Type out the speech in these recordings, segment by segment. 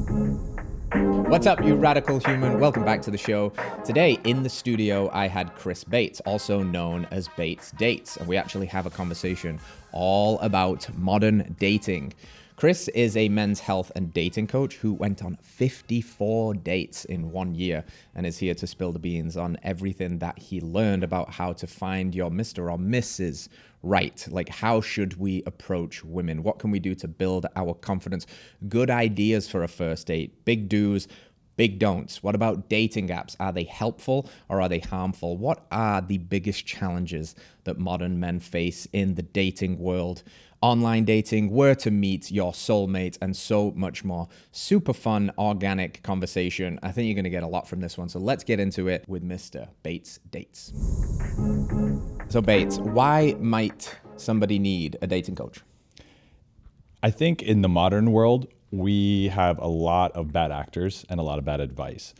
What's up, you radical human? Welcome back to the show. Today in the studio, I had Chris Bates, also known as Bates Dates, and we actually have a conversation all about modern dating. Chris is a men's health and dating coach who went on 54 dates in 1 year and is here to spill the beans on everything that he learned about how to find your Mr. or Mrs. right. Like, how should we approach women? What can we do to build our confidence? Good ideas for a first date, big do's, big don'ts. What about dating apps? Are they helpful or are they harmful? What are the biggest challenges that modern men face in the dating world? Online dating, where to meet your soulmate, and so much more. Super fun, organic conversation. I think you're going to get a lot from this one. So let's get into it with Mr. Bates Dates. So Bates, why might somebody need a dating coach? I think in the modern world, we have a lot of bad actors and a lot of bad advice.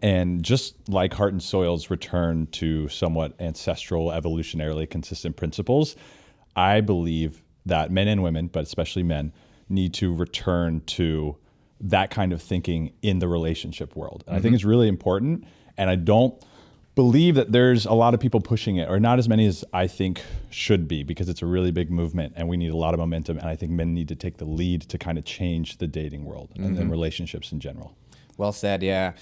And just like Heart and Soil's return to somewhat ancestral, evolutionarily consistent principles, I believe that men and women, but especially men, need to return to that kind of thinking in the relationship world. And I think it's really important. And I don't believe that there's a lot of people pushing it, or not as many as I think should be, because it's a really big movement and we need a lot of momentum. And I think men need to take the lead to kind of change the dating world and relationships in general. Well said, yeah.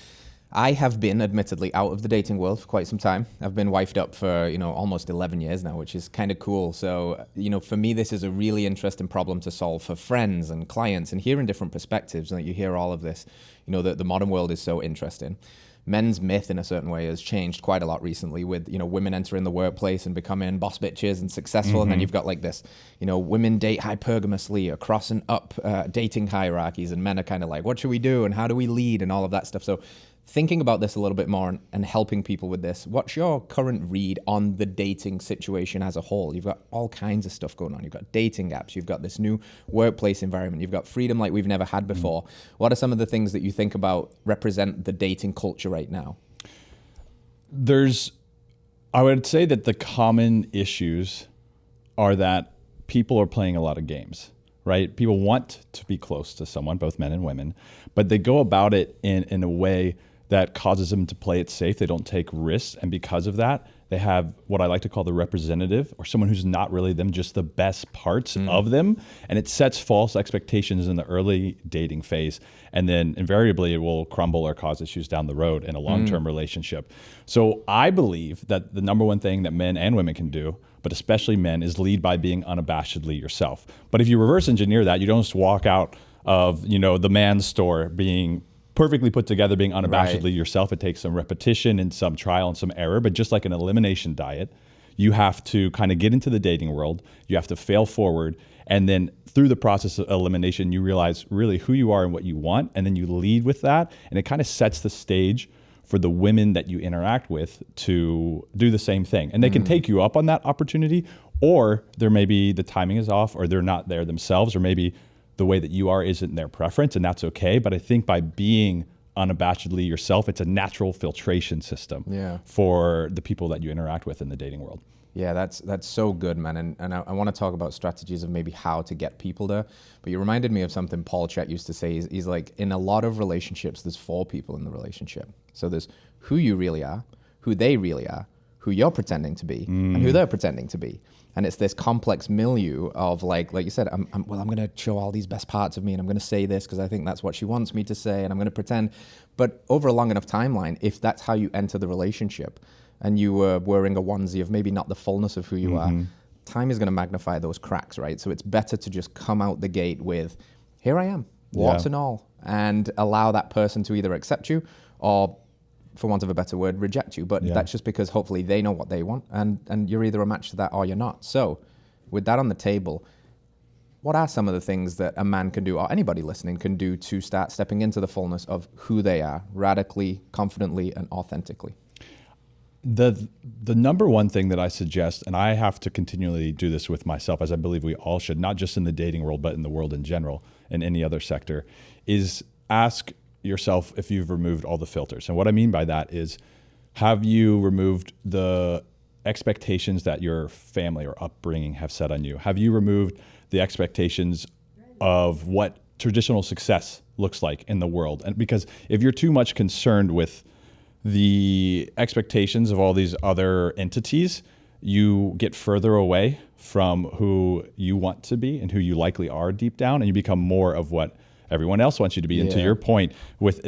I have been admittedly out of the dating world for quite some time. I've been wifed up for, almost 11 years now, which is kind of cool. So, for me, this is a really interesting problem to solve for friends and clients, and hearing different perspectives. And you hear all of this, the modern world is so interesting. Men's myth in a certain way has changed quite a lot recently with, women entering the workplace and becoming boss bitches and successful. And then you've got like this, women date hypergamously across and up dating hierarchies, and men are kind of like, what should we do? And how do we lead? And all of that stuff. So thinking about this a little bit more and helping people with this, what's your current read on the dating situation as a whole? You've got all kinds of stuff going on. You've got dating apps. You've got this new workplace environment. You've got freedom like we've never had before. What are some of the things that you think about represent the dating culture right now? I would say that the common issues are that people are playing a lot of games, right? People want to be close to someone, both men and women, but they go about it in a way that causes them to play it safe. They don't take risks. And because of that, they have what I like to call the representative, or someone who's not really them, just the best parts of them. And it sets false expectations in the early dating phase. And then invariably it will crumble or cause issues down the road in a long-term relationship. So I believe that the number one thing that men and women can do, but especially men, is lead by being unabashedly yourself. But if you reverse engineer that, you don't just walk out of, the man's store being perfectly put together, being unabashedly yourself. It takes some repetition and some trial and some error, but just like an elimination diet, you have to kind of get into the dating world. You have to fail forward. And then through the process of elimination, you realize really who you are and what you want. And then you lead with that. And it kind of sets the stage for the women that you interact with to do the same thing. And they can take you up on that opportunity, or there may be the timing is off, or they're not there themselves, or maybe the way that you are isn't their preference, and that's okay. But I think by being unabashedly yourself, it's a natural filtration system for the people that you interact with in the dating world. Yeah, that's so good, man. And I want to talk about strategies of maybe how to get people there. But you reminded me of something Paul Chet used to say. He's like, in a lot of relationships, there's 4 people in the relationship. So there's who you really are, who they really are, who you're pretending to be, and who they're pretending to be. And it's this complex milieu of like you said, I'm going to show all these best parts of me, and I'm going to say this because I think that's what she wants me to say, and I'm going to pretend. But over a long enough timeline, if that's how you enter the relationship, and you were wearing a onesie of maybe not the fullness of who you are, time is going to magnify those cracks, right? So it's better to just come out the gate with, here I am, warts and all, and allow that person to either accept you or, for want of a better word, reject you. But that's just because hopefully they know what they want, and you're either a match to that or you're not. So with that on the table, what are some of the things that a man can do, or anybody listening can do, to start stepping into the fullness of who they are, radically, confidently, and authentically? The number one thing that I suggest, and I have to continually do this with myself, as I believe we all should, not just in the dating world, but in the world in general, in any other sector, is ask yourself if you've removed all the filters. And what I mean by that is, have you removed the expectations that your family or upbringing have set on you? Have you removed the expectations of what traditional success looks like in the world. And because if you're too much concerned with the expectations of all these other entities, you get further away from who you want to be and who you likely are deep down, and you become more of what everyone else wants you to be. And to your point,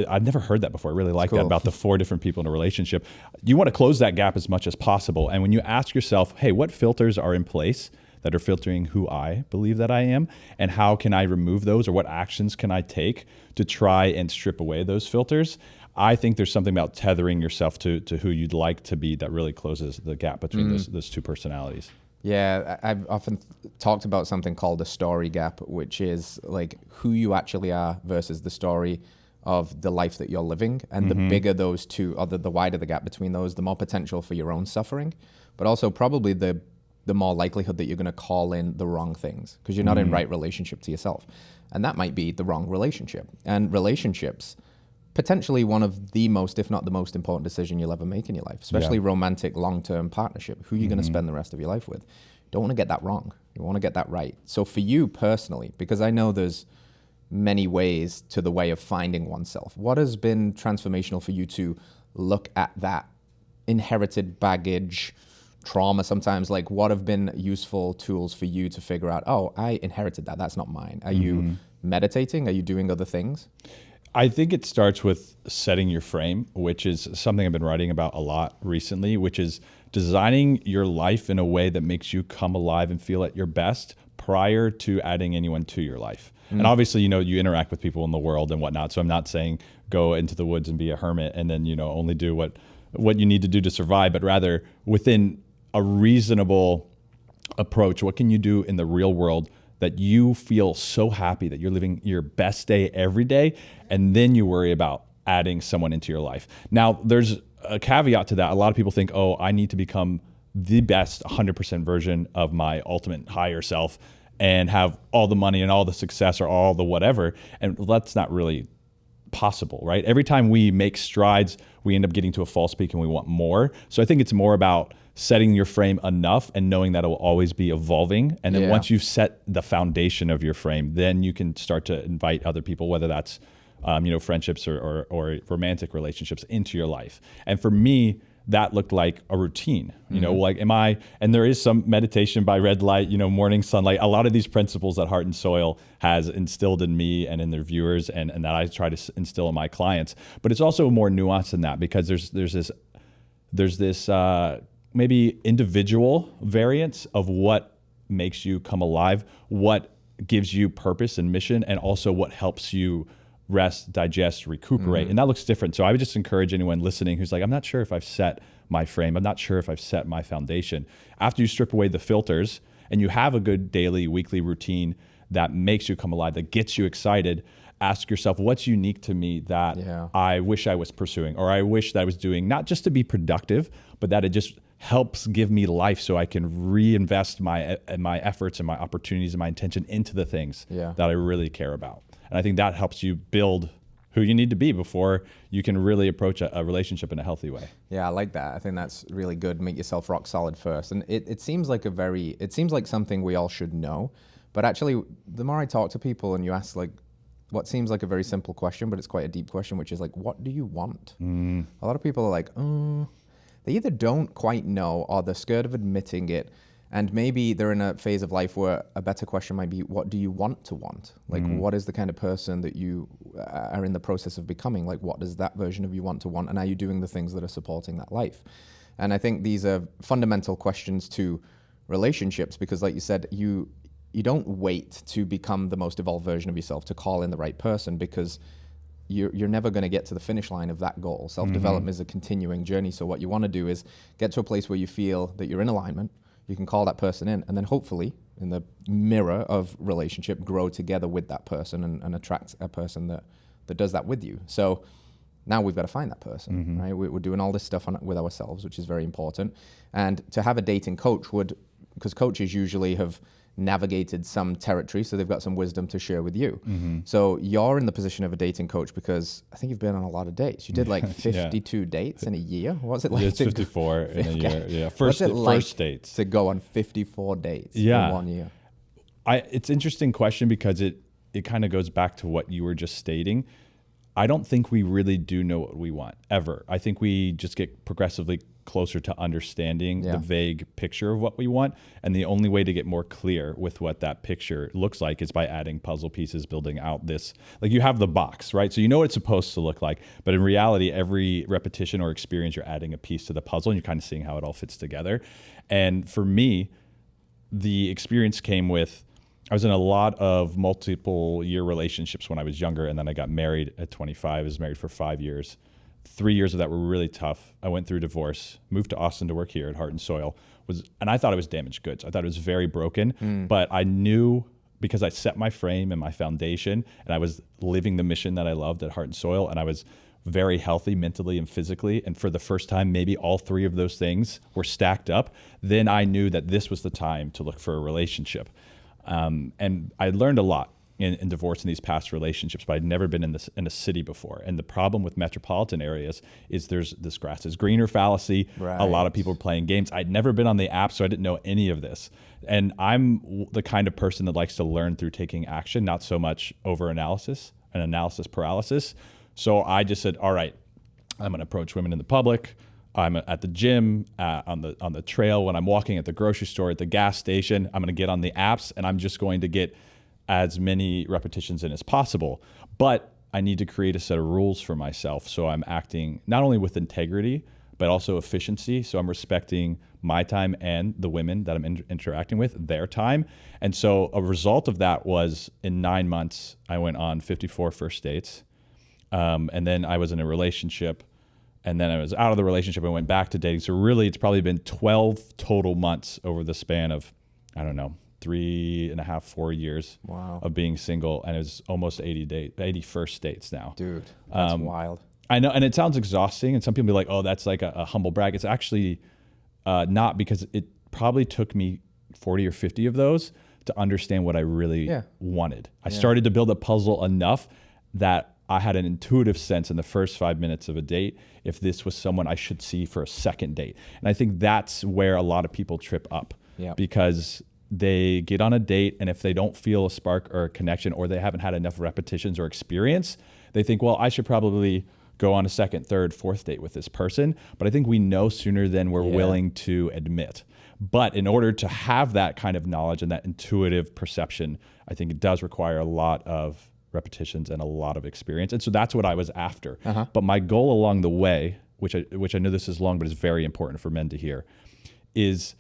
I've never heard that before. I really like that about the 4 different people in a relationship. You want to close that gap as much as possible. And when you ask yourself, hey, what filters are in place that are filtering who I believe that I am, and how can I remove those, or what actions can I take to try and strip away those filters? I think there's something about tethering yourself to who you'd like to be that really closes the gap between those 2 personalities. Yeah, I've often talked about something called the story gap, which is like who you actually are versus the story of the life that you're living. And the bigger those two, or the wider the gap between those, the more potential for your own suffering, but also probably the more likelihood that you're going to call in the wrong things because you're not in right relationship to yourself. And that might be the wrong relationship. And relationships, potentially one of the most, if not the most important decision you'll ever make in your life, especially romantic, long-term partnership, who you're going to spend the rest of your life with. Don't want to get that wrong. You want to get that right. So for you personally, because I know there's many ways to the way of finding oneself, what has been transformational for you to look at that inherited baggage, trauma sometimes? Like, what have been useful tools for you to figure out, oh, I inherited that, that's not mine? Are you meditating? Are you doing other things? I think it starts with setting your frame, which is something I've been writing about a lot recently, which is designing your life in a way that makes you come alive and feel at your best prior to adding anyone to your life. And obviously, you interact with people in the world and whatnot. So I'm not saying go into the woods and be a hermit and then, only do what you need to do to survive, but rather within a reasonable approach, what can you do in the real world that you feel so happy that you're living your best day every day, and then you worry about adding someone into your life. Now, there's a caveat to that. A lot of people think, oh, I need to become the best 100% version of my ultimate higher self and have all the money and all the success or all the whatever, and that's not really possible, right? Every time we make strides, we end up getting to a false peak and we want more. So I think it's more about setting your frame enough and knowing that it will always be evolving. And then once you've set the foundation of your frame, then you can start to invite other people, whether that's friendships or romantic relationships into your life. And for me, that looked like a routine, and there is some meditation by red light, morning sunlight, a lot of these principles that Heart and Soil has instilled in me and in their viewers and that I try to instill in my clients. But it's also more nuanced than that, because there's this maybe individual variance of what makes you come alive, what gives you purpose and mission, and also what helps you rest, digest, recuperate. And that looks different. So I would just encourage anyone listening who's like, I'm not sure if I've set my frame, I'm not sure if I've set my foundation. After you strip away the filters and you have a good daily, weekly routine that makes you come alive, that gets you excited, ask yourself, what's unique to me that I wish I was pursuing, or I wish that I was doing, not just to be productive, but that it just helps give me life so I can reinvest my efforts and my opportunities and my intention into the things that I really care about. And I think that helps you build who you need to be before you can really approach a relationship in a healthy way. Yeah, I like that. I think that's really good. Make yourself rock solid first. And it seems like something we all should know. But actually, the more I talk to people and you ask what seems like a very simple question, but it's quite a deep question, which is what do you want? A lot of people are like, they either don't quite know or they're scared of admitting it. And maybe they're in a phase of life where a better question might be, what do you want to want? What is the kind of person that you are in the process of becoming? What does that version of you want to want? And are you doing the things that are supporting that life? And I think these are fundamental questions to relationships, because like you said, you don't wait to become the most evolved version of yourself to call in the right person, because you're never going to get to the finish line of that goal. Self-development is a continuing journey. So what you want to do is get to a place where you feel that you're in alignment. You can call that person in, and then hopefully in the mirror of relationship, grow together with that person and attract a person that does that with you. So now we've got to find that person, right? We're doing all this stuff with ourselves, which is very important. And to have a dating coach because coaches usually have navigated some territory, so they've got some wisdom to share with you. So you're in the position of a dating coach because I think you've been on a lot of dates. You did 52 dates in a year. What's it like? It's 54 in a year. Yeah, first dates to go on 54 dates in 1 year. It's an interesting question because it kind of goes back to what you were just stating. I don't think we really do know what we want ever. I think we just get progressively closer to understanding the vague picture of what we want. And the only way to get more clear with what that picture looks like is by adding puzzle pieces, building out this, like you have the box, right? So you know what it's supposed to look like, but in reality, every repetition or experience, you're adding a piece to the puzzle and you're kind of seeing how it all fits together. And for me, the experience came with, I was in a lot of multiple year relationships when I was younger, and then I got married at 25. I was married for 5 years. 3 years of that were really tough. I went through divorce, moved to Austin to work here at Heart and Soil, and I thought it was damaged goods. I thought it was very broken, but I knew, because I set my frame and my foundation, and I was living the mission that I loved at Heart and Soil, and I was very healthy mentally and physically, and for the first time, maybe all three of those things were stacked up, then I knew that this was the time to look for a relationship. And I learned a lot in divorce in these past relationships, but I'd never been in a city before. And the problem with metropolitan areas is there's this grass is greener fallacy. Right. A lot of people are playing games. I'd never been on the app, so I didn't know any of this. And I'm the kind of person that likes to learn through taking action, not so much over analysis and analysis paralysis. So I just said, all right, I'm going to approach women in the public. I'm at the gym, on the trail, when I'm walking, at the grocery store, at the gas station. I'm going to get on the apps, and I'm just going to get as many repetitions in as possible. But I need to create a set of rules for myself, so I'm acting not only with integrity, but also efficiency. So I'm respecting my time and the women that I'm interacting with, their time. And so a result of that was, in 9 months, I went on 54 first dates. And then I was in a relationship. And then I was out of the relationship and went back to dating. So really, it's probably been 12 total months over the span of, I don't know, 3.5, 4 years of being single. And it was almost 80 first dates now. Dude, that's wild. I know. And it sounds exhausting. And some people be like, oh, that's like a humble brag. It's actually not, because it probably took me 40 or 50 of those to understand what I really wanted. I started to build a puzzle enough that I had an intuitive sense in the first 5 minutes of a date if this was someone I should see for a second date. And I think that's where a lot of people trip up, because they get on a date, and if they don't feel a spark or a connection, or they haven't had enough repetitions or experience, they think, well, I should probably go on a second, third, fourth date with this person. But I think we know sooner than we're willing to admit. But in order to have that kind of knowledge and that intuitive perception, I think it does require a lot of repetitions and a lot of experience. And so that's what I was after. But my goal along the way, which I know this is long, but it's very important for men to hear, is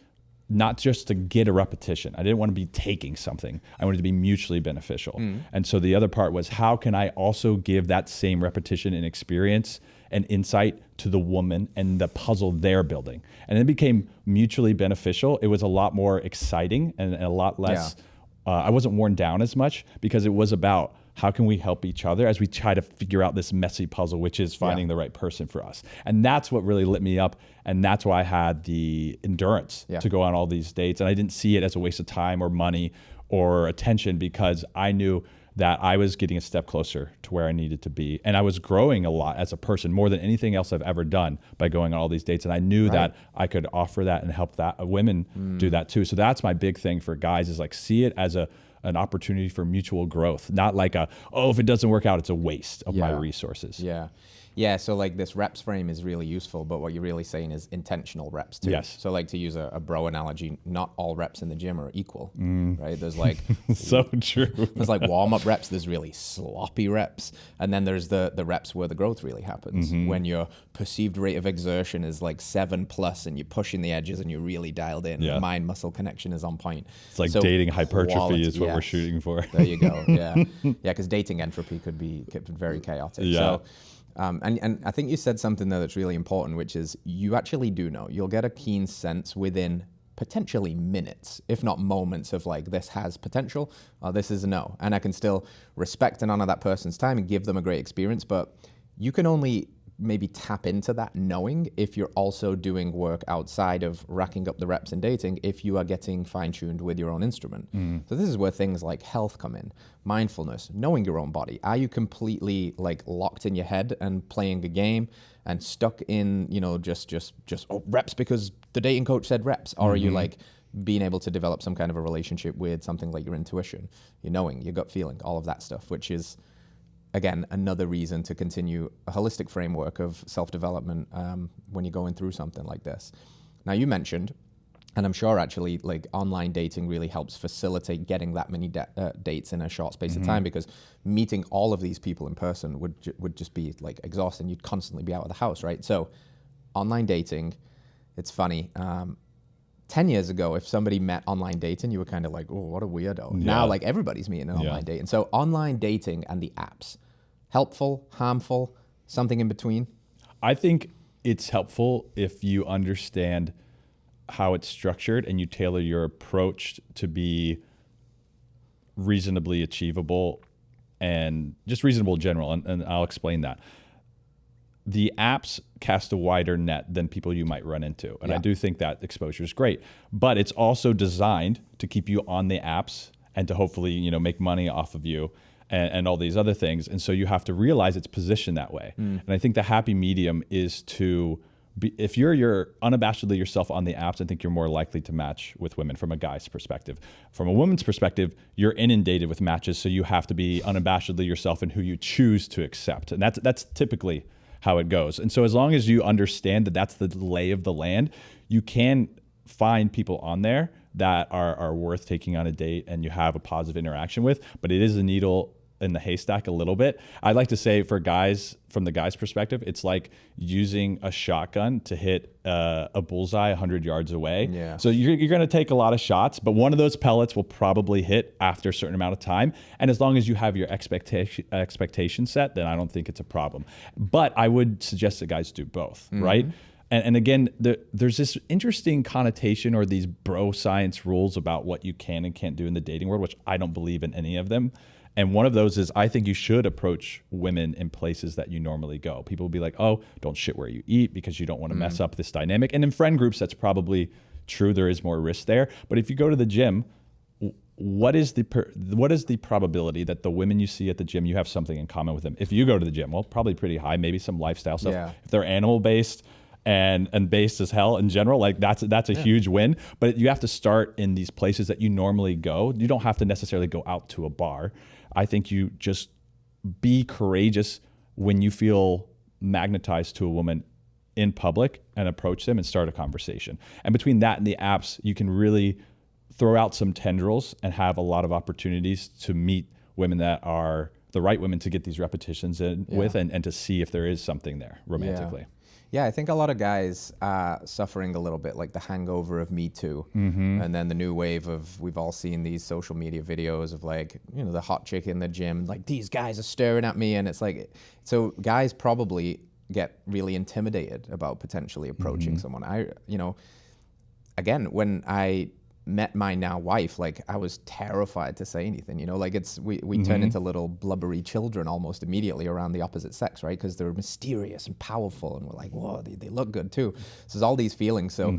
not just to get a repetition. I didn't want to be taking something. I wanted to be mutually beneficial. And so the other part was, how can I also give that same repetition and experience and insight to the woman and the puzzle they're building? And it became mutually beneficial. It was a lot more exciting and a lot less, I wasn't worn down as much, because it was about, how can we help each other as we try to figure out this messy puzzle, which is finding the right person for us? And that's what really lit me up. And that's why I had the endurance to go on all these dates. And I didn't see it as a waste of time or money or attention, because I knew that I was getting a step closer to where I needed to be. And I was growing a lot as a person, more than anything else I've ever done, by going on all these dates. And I knew that I could offer that and help that women do that too. So that's my big thing for guys, is like, see it as an opportunity for mutual growth, not like if it doesn't work out, it's a waste of my resources. Yeah, so like this reps frame is really useful, but what you're really saying is intentional reps too. Yes. So like, to use a bro analogy, not all reps in the gym are equal, right? There's like so true. There's like warm-up reps, there's really sloppy reps, and then there's the reps where the growth really happens, when your perceived rate of exertion is like 7+ and you're pushing the edges and you're really dialed in. The mind-muscle connection is on point. It's like dating hypertrophy is what we're shooting for. There you go. Yeah, because dating entropy could be very chaotic. So. And I think you said something there that's really important, which is, you actually do know. You'll get a keen sense within potentially minutes, if not moments, of like, this has potential, or this is a no. And I can still respect and honor that person's time and give them a great experience, but you can only maybe tap into that knowing if you're also doing work outside of racking up the reps and dating, if you are getting fine-tuned with your own instrument. So this is where things like health come in, mindfulness, knowing your own body. Are you completely like locked in your head and playing a game and stuck in, just reps because the dating coach said reps? Or are you like being able to develop some kind of a relationship with something like your intuition, your knowing, your gut feeling, all of that stuff, which is, again, another reason to continue a holistic framework of self-development when you're going through something like this. Now, you mentioned, and I'm sure actually like online dating really helps facilitate getting that many dates in a short space of time, because meeting all of these people in person would just be like exhausting. You'd constantly be out of the house, right? So online dating, it's funny. 10 years ago, if somebody met online dating, you were kind of like, oh, what a weirdo. Yeah. Now, like everybody's meeting online dating. So online dating and the apps, helpful, harmful, something in between? I think it's helpful if you understand how it's structured and you tailor your approach to be reasonably achievable and just reasonable in general. And I'll explain that. The apps cast a wider net than people you might run into. And I do think that exposure is great, but it's also designed to keep you on the apps and to hopefully, you know, make money off of you and all these other things. And so you have to realize it's positioned that way. And I think the happy medium is to be, if you're unabashedly yourself on the apps, I think you're more likely to match with women from a guy's perspective. From a woman's perspective, you're inundated with matches. So you have to be unabashedly yourself in who you choose to accept. And that's typically how it goes. And so as long as you understand that that's the lay of the land, you can find people on there that are worth taking on a date and you have a positive interaction with, but it is a needle in the haystack a little bit. I'd like to say for guys, from the guy's perspective, it's like using a shotgun to hit a bullseye 100 yards away. Yeah. So you're going to take a lot of shots, but one of those pellets will probably hit after a certain amount of time. And as long as you have your expectation set, then I don't think it's a problem. But I would suggest that guys do both, right? And again, there's this interesting connotation or these bro science rules about what you can and can't do in the dating world, which I don't believe in any of them. And one of those is I think you should approach women in places that you normally go. People will be like, oh, don't shit where you eat because you don't want to mess up this dynamic. And in friend groups, that's probably true. There is more risk there. But if you go to the gym, what is the probability that the women you see at the gym, you have something in common with them? If you go to the gym, well, probably pretty high, maybe some lifestyle stuff. Yeah. If they're animal-based, and based as hell in general, like that's a huge win. But you have to start in these places that you normally go. You don't have to necessarily go out to a bar. I think you just be courageous when you feel magnetized to a woman in public and approach them and start a conversation. And between that and the apps, you can really throw out some tendrils and have a lot of opportunities to meet women that are the right women to get these repetitions in with and to see if there is something there romantically. Yeah, I think a lot of guys are suffering a little bit like the hangover of Me Too. And then the new wave of, we've all seen these social media videos of like, you know, the hot chick in the gym, like these guys are staring at me. And it's like, so guys probably get really intimidated about potentially approaching someone. Again, when I met my now wife, like I was terrified to say anything, you know, like we turn into little blubbery children almost immediately around the opposite sex, right? Because they're mysterious and powerful and we're like, whoa, they look good too. So there's all these feelings. So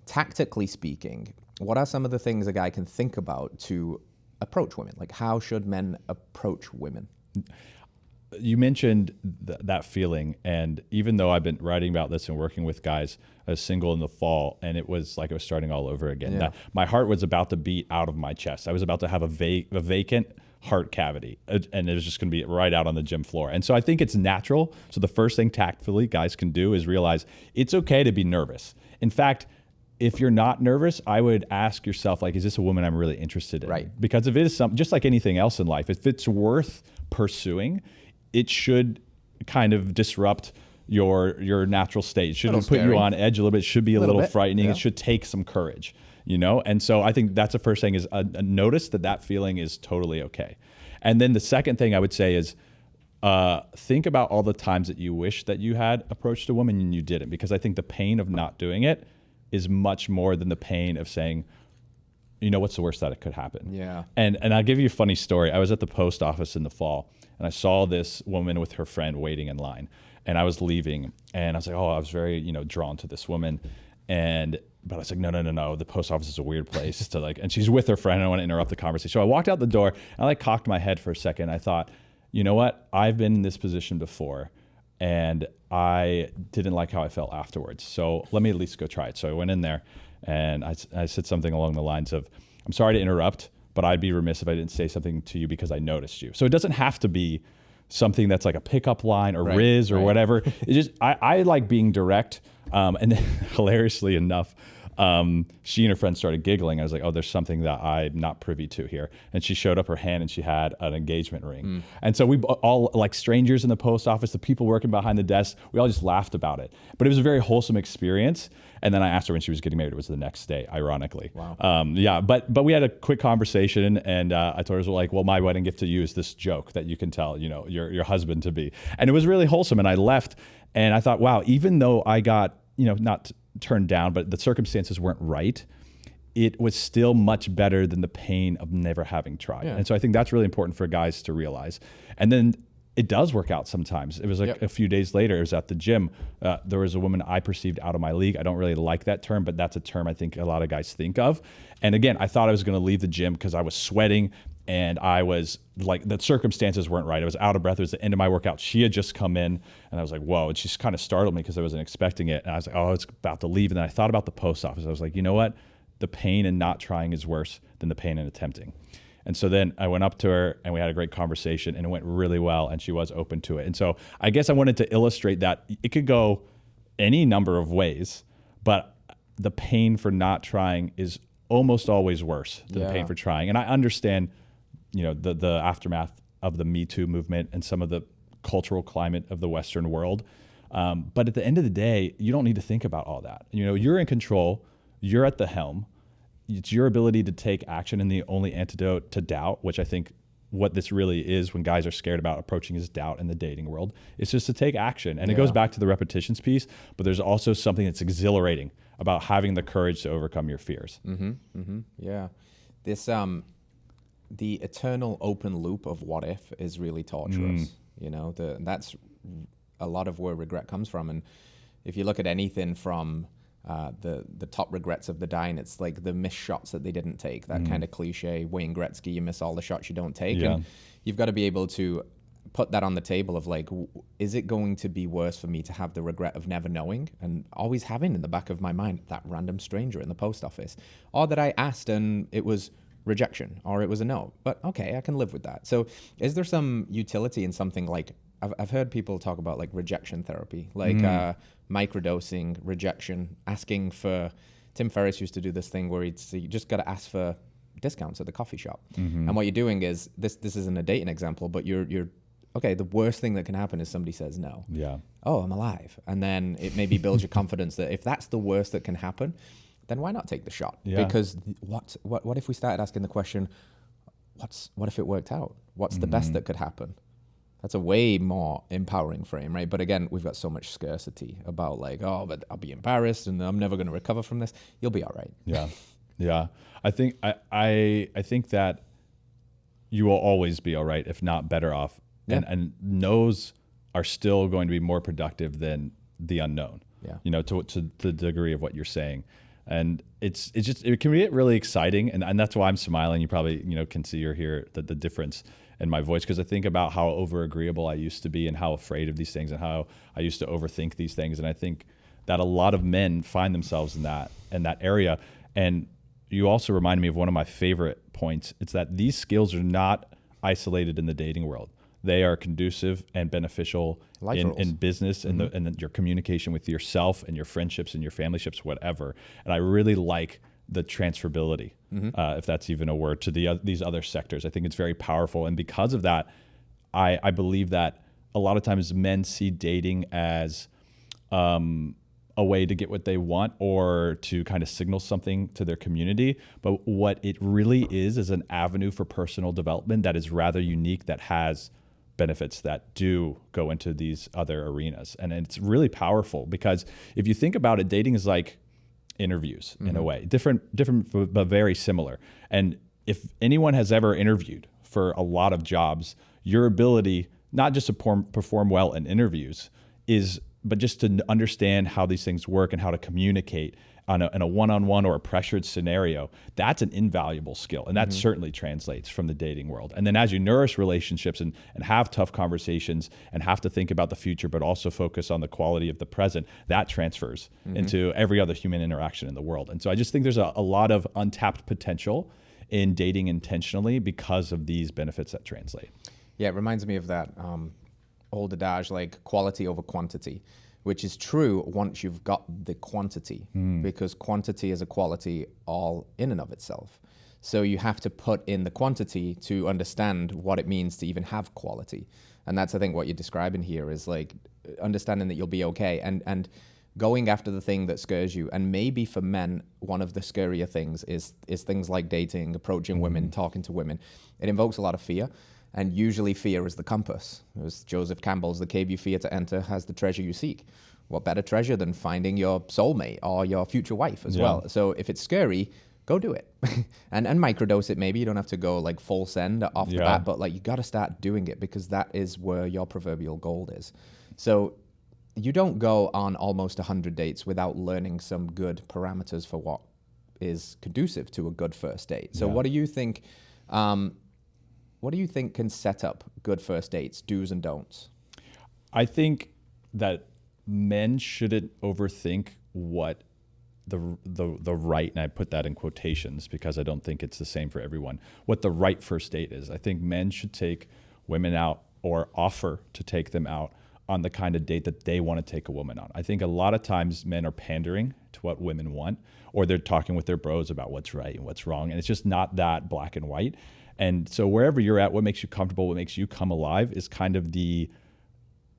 tactically speaking, what are some of the things a guy can think about to approach women? Like how should men approach women? You mentioned that feeling, and even though I've been writing about this and working with guys, I was single in the fall, and it was like I was starting all over again. That my heart was about to beat out of my chest. I was about to have a vacant heart cavity, and it was just going to be right out on the gym floor. And so I think it's natural. So the first thing tactfully guys can do is realize it's okay to be nervous. In fact, if you're not nervous, I would ask yourself, like, is this a woman I'm really interested in? Right. Because if it is just like anything else in life, if it's worth pursuing, it should kind of disrupt your natural state. It should put you on edge a little bit. It should be a little frightening. It should take some courage, you know? And so I think that's the first thing is notice that feeling is totally okay. And then the second thing I would say is think about all the times that you wish that you had approached a woman and you didn't, because I think the pain of not doing it is much more than the pain of saying, you know, what's the worst that it could happen? Yeah. And I'll give you a funny story. I was at the post office in the fall, and I saw this woman with her friend waiting in line, and I was leaving, and I was like, oh, I was very, drawn to this woman, but I was like, no, the post office is a weird place to like, and she's with her friend, and I don't want to interrupt the conversation. So I walked out the door, and I like cocked my head for a second. I thought, you know what? I've been in this position before, and I didn't like how I felt afterwards. So let me at least go try it. So I went in there, And I said something along the lines of, I'm sorry to interrupt, but I'd be remiss if I didn't say something to you because I noticed you. So it doesn't have to be something that's like a pickup line or Riz or whatever. It just, I like being direct. And then hilariously enough, she and her friend started giggling. I was like, oh, there's something that I'm not privy to here. And she showed up her hand and she had an engagement ring. And so we all, like strangers in the post office, the people working behind the desk, we all just laughed about it. But it was a very wholesome experience. And then I asked her when she was getting married. It was the next day, ironically. Wow. Yeah, but we had a quick conversation, and I told her, like, well, my wedding gift to you is this joke that you can tell, your husband to be. And it was really wholesome. And I left, and I thought, wow, even though I got, not turned down, but the circumstances weren't right, it was still much better than the pain of never having tried. Yeah. And so I think that's really important for guys to realize. And then it does work out sometimes. It was like a few days later, it was at the gym. There was a woman I perceived out of my league. I don't really like that term, but that's a term I think a lot of guys think of. And again, I thought I was going to leave the gym because I was sweating and I was like, the circumstances weren't right. I was out of breath. It was the end of my workout. She had just come in and I was like, whoa. And she just kind of startled me because I wasn't expecting it. And I was like, oh, it's about to leave. And then I thought about the post office. I was like, you know what? The pain in not trying is worse than the pain in attempting. And so then I went up to her and we had a great conversation and it went really well and she was open to it. And so I guess I wanted to illustrate that it could go any number of ways, but the pain for not trying is almost always worse than the pain for trying. And I understand, the aftermath of the Me Too movement and some of the cultural climate of the Western world. But at the end of the day, you don't need to think about all that. You're in control, you're at the helm. It's your ability to take action, and the only antidote to doubt, which I think what this really is when guys are scared about approaching is doubt in the dating world, is just to take action. And it goes back to the repetitions piece, but there's also something that's exhilarating about having the courage to overcome your fears. Yeah. This, the eternal open loop of what if is really torturous. That's a lot of where regret comes from. And if you look at anything from the top regrets of the dying, it's like the missed shots that they didn't take, that kind of cliche Wayne Gretzky, you miss all the shots you don't take. And you've got to be able to put that on the table of like, is it going to be worse for me to have the regret of never knowing and always having in the back of my mind that random stranger in the post office, or that I asked and it was rejection or it was a no, but okay, I can live with that. So is there some utility in something like, I've heard people talk about like rejection therapy, like microdosing, rejection, asking for, Tim Ferriss used to do this thing where he'd say, you just got to ask for discounts at the coffee shop. And what you're doing is, this isn't a dating example, but you're okay, the worst thing that can happen is somebody says no. Yeah. Oh, I'm alive. And then it maybe builds your confidence that if that's the worst that can happen, then why not take the shot? Yeah. Because what if we started asking the question, what if it worked out? What's the best that could happen? That's a way more empowering frame, right? But again, we've got so much scarcity about like, oh, but I'll be embarrassed and I'm never going to recover from this. You'll be all right. Yeah. Yeah. I think think that you will always be all right, if not better off. Yeah. And no's are still going to be more productive than the unknown. Yeah. To the degree of what you're saying. And it can get really exciting. And that's why I'm smiling. You probably, can see or hear the difference in my voice, because I think about how over agreeable I used to be and how afraid of these things and how I used to overthink these things. And I think that a lot of men find themselves in that area. And you also reminded me of one of my favorite points. It's that these skills are not isolated in the dating world. They are conducive and beneficial in business and and your communication with yourself and your friendships and your familyships, whatever. And I really like the transferability, if that's even a word, to these other sectors. I think it's very powerful. And because of that, I believe that a lot of times men see dating as a way to get what they want or to kind of signal something to their community. But what it really is an avenue for personal development that is rather unique, that has benefits that do go into these other arenas. And it's really powerful, because if you think about it, dating is like interviews in a way, different, but very similar. And if anyone has ever interviewed for a lot of jobs, your ability not just to perform well in interviews is but just to understand how these things work and how to communicate in a one-on-one or a pressured scenario, that's an invaluable skill. And that certainly translates from the dating world. And then as you nourish relationships and have tough conversations and have to think about the future, but also focus on the quality of the present, that transfers into every other human interaction in the world. And so I just think there's a lot of untapped potential in dating intentionally because of these benefits that translate. Yeah, it reminds me of that old adage, like quality over quantity, which is true once you've got the quantity, because quantity is a quality all in and of itself. So you have to put in the quantity to understand what it means to even have quality. And that's, I think, what you're describing here is like understanding that you'll be okay and going after the thing that scares you. And maybe for men, one of the scarier things is things like dating, approaching women, talking to women. It invokes a lot of fear. And usually fear is the compass. As Joseph Campbell's The Cave You Fear to Enter has the treasure you seek. What better treasure than finding your soulmate or your future wife as well? So if it's scary, go do it. and microdose it maybe. You don't have to go like full send off the bat, but like you got to start doing it because that is where your proverbial gold is. So you don't go on almost 100 dates without learning some good parameters for what is conducive to a good first date. So what do you think... what do you think can set up good first dates, do's and don'ts? I think that men shouldn't overthink what the right, and I put that in quotations because I don't think it's the same for everyone, what the right first date is. I think men should take women out or offer to take them out on the kind of date that they want to take a woman on. I think a lot of times men are pandering to what women want, or they're talking with their bros about what's right and what's wrong, and it's just not that black and white. And so wherever you're at, what makes you comfortable, what makes you come alive is kind of the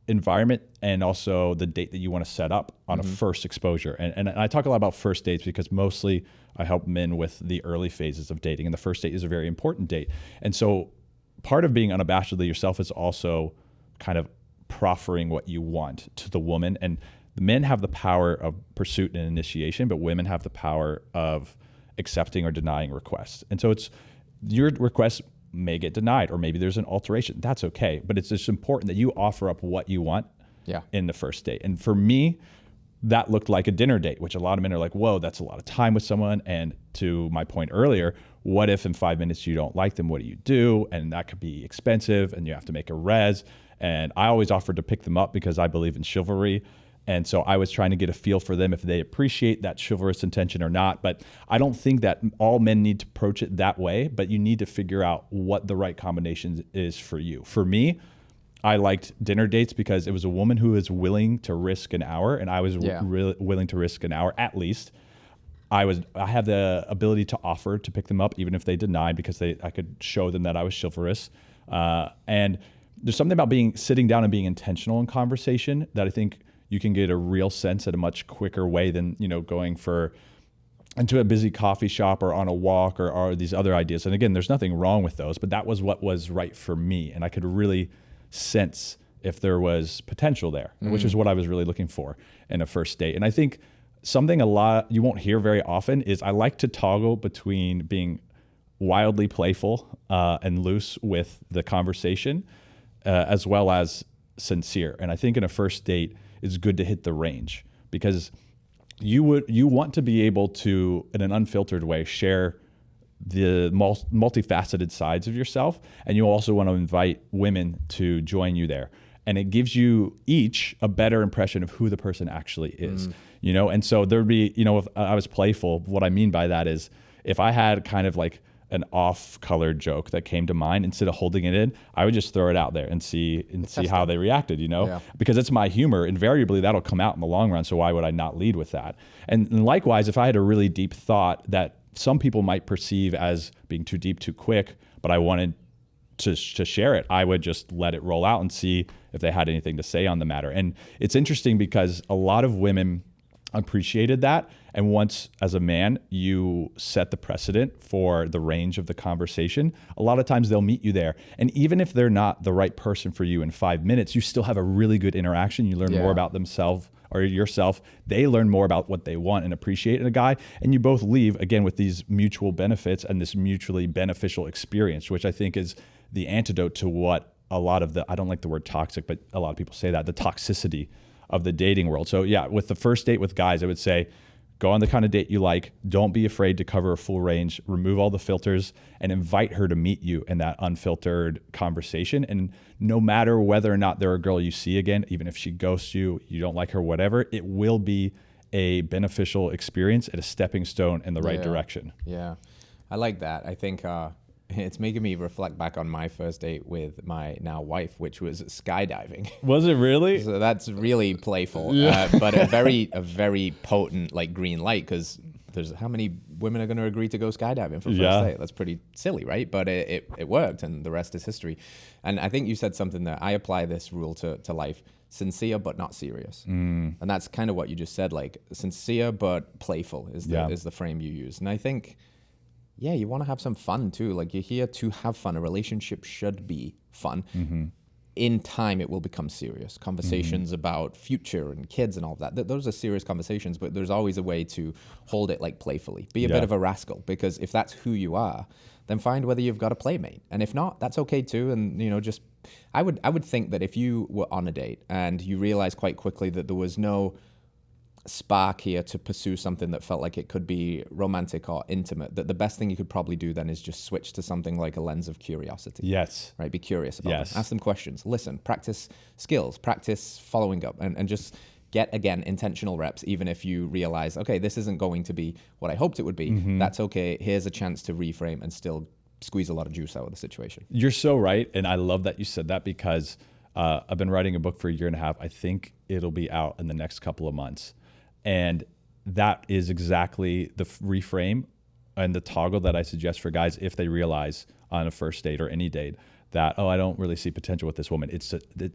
environment and also the date that you want to set up on a first exposure. And I talk a lot about first dates because mostly I help men with the early phases of dating. And the first date is a very important date. And so part of being unabashedly yourself is also kind of proffering what you want to the woman. And the men have the power of pursuit and initiation, but women have the power of accepting or denying requests. And so it's your request may get denied, or maybe there's an alteration. That's okay. But it's just important that you offer up what you want in the first date. And for me, that looked like a dinner date, which a lot of men are like, whoa, that's a lot of time with someone. And to my point earlier, what if in 5 minutes you don't like them? What do you do? And that could be expensive and you have to make a res. And I always offered to pick them up because I believe in chivalry. And so I was trying to get a feel for them if they appreciate that chivalrous intention or not. But I don't think that all men need to approach it that way, but you need to figure out what the right combination is for you. For me, I liked dinner dates because it was a woman who was willing to risk an hour, and I was willing to risk an hour at least. I had the ability to offer to pick them up even if they denied because I could show them that I was chivalrous. And there's something about sitting down and being intentional in conversation that I think you can get a real sense at a much quicker way than, going into a busy coffee shop or on a walk or these other ideas. And again, there's nothing wrong with those, but that was what was right for me. And I could really sense if there was potential there, which is what I was really looking for in a first date. And I think something a lot you won't hear very often is I like to toggle between being wildly playful and loose with the conversation as well as sincere. And I think in a first date, it's good to hit the range because you want to be able to, in an unfiltered way, share the multifaceted sides of yourself, and you also want to invite women to join you there. And it gives you each a better impression of who the person actually is, And so there'd be, if I was playful, what I mean by that is if I had kind of like an off-colored joke that came to mind, instead of holding it in, I would just throw it out there and see how they reacted, because it's my humor. Invariably, that'll come out in the long run. So why would I not lead with that? And likewise, if I had a really deep thought that some people might perceive as being too deep, too quick, but I wanted to share it, I would just let it roll out and see if they had anything to say on the matter. And it's interesting because a lot of women appreciated that. And once, as a man, you set the precedent for the range of the conversation, a lot of times they'll meet you there. And even if they're not the right person for you in 5 minutes, you still have a really good interaction. You learn more about themselves or yourself. They learn more about what they want and appreciate in a guy. And you both leave, again, with these mutual benefits and this mutually beneficial experience, which I think is the antidote to what a lot of I don't like the word toxic, but a lot of people say that, the toxicity of the dating world. So yeah, with the first date with guys, I would say, go on the kind of date you like. Don't be afraid to cover a full range, remove all the filters, and invite her to meet you in that unfiltered conversation. And no matter whether or not they're a girl you see again, even if she ghosts you, you don't like her, whatever, it will be a beneficial experience and a stepping stone in the right direction. Yeah, I like that. I think it's making me reflect back on my first date with my now wife, which was skydiving. Was it really? So that's really playful, but a very potent like green light, because there's how many women are going to agree to go skydiving for first date? That's pretty silly, right? But it worked, and the rest is history. And I think you said something that I apply this rule to life: sincere but not serious. And that's kind of what you just said, like sincere but playful is the frame you use. And I think, yeah, you want to have some fun too. Like, you're here to have fun. A relationship should be fun. In time, it will become serious. Conversations about future and kids and all of that. Those are serious conversations, but there's always a way to hold it like playfully. Be a bit of a rascal, because if that's who you are, then find whether you've got a playmate. And if not, that's okay too. And, you know, just, I would think that if you were on a date and you realize quite quickly that there was no spark here to pursue something that felt like it could be romantic or intimate, that the best thing you could probably do then is just switch to something like a lens of curiosity. Yes. Right? Be curious about them. Ask them questions. Listen. Practice skills. Practice following up. And just get, again, intentional reps, even if you realize, okay, this isn't going to be what I hoped it would be. That's okay. Here's a chance to reframe and still squeeze a lot of juice out of the situation. You're so right. And I love that you said that, because I've been writing a book for a year and a half. I think it'll be out in the next couple of months. And that is exactly the reframe and the toggle that I suggest for guys if they realize on a first date or any date that, oh, I don't really see potential with this woman.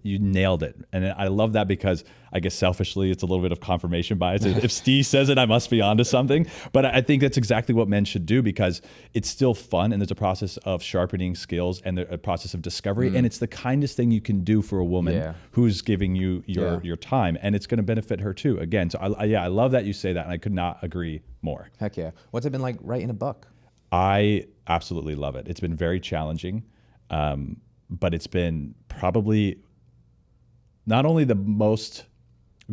You nailed it. And I love that, because I guess selfishly, it's a little bit of confirmation bias. If Steve says it, I must be onto something. But I think that's exactly what men should do, because it's still fun, and there's a process of sharpening skills and a process of discovery. And it's the kindest thing you can do for a woman who's giving you your time, and it's going to benefit her too. Again, so I love that you say that, and I could not agree more. Heck yeah. What's it been like writing a book? I absolutely love it. It's been very challenging. But it's been probably not only the most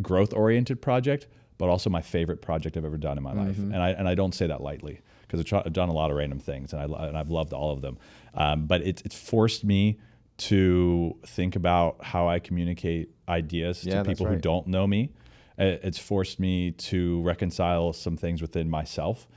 growth-oriented project, but also my favorite project I've ever done in my life. And I don't say that lightly, because I've done a lot of random things, and I've loved all of them. But it's forced me to think about how I communicate ideas to people who don't know me. It's forced me to reconcile some things within myself,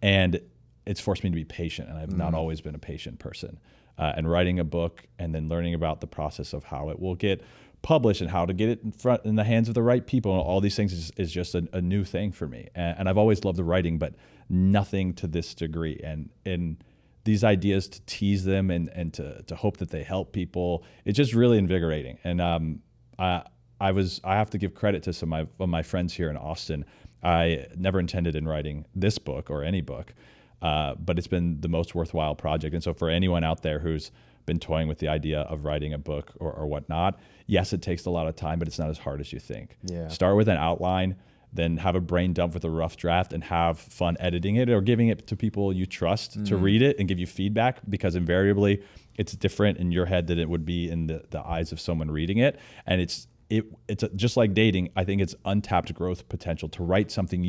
and it's forced me to be patient. And I've not always been a patient person. And writing a book and then learning about the process of how it will get published and how to get it in the hands of the right people, and all these things is just a new thing for me. And I've always loved the writing, but nothing to this degree. And these ideas, to tease them and to hope that they help people, it's just really invigorating. And I have to give credit to some of my friends here in Austin. I never intended in writing this book or any book. But it's been the most worthwhile project. And so for anyone out there who's been toying with the idea of writing a book or whatnot, yes, it takes a lot of time, but it's not as hard as you think. Start with an outline, then have a brain dump with a rough draft, and have fun editing it or giving it to people you trust to read it and give you feedback, because invariably it's different in your head than it would be in the eyes of someone reading it. And it's just like dating. I think it's untapped growth potential to write something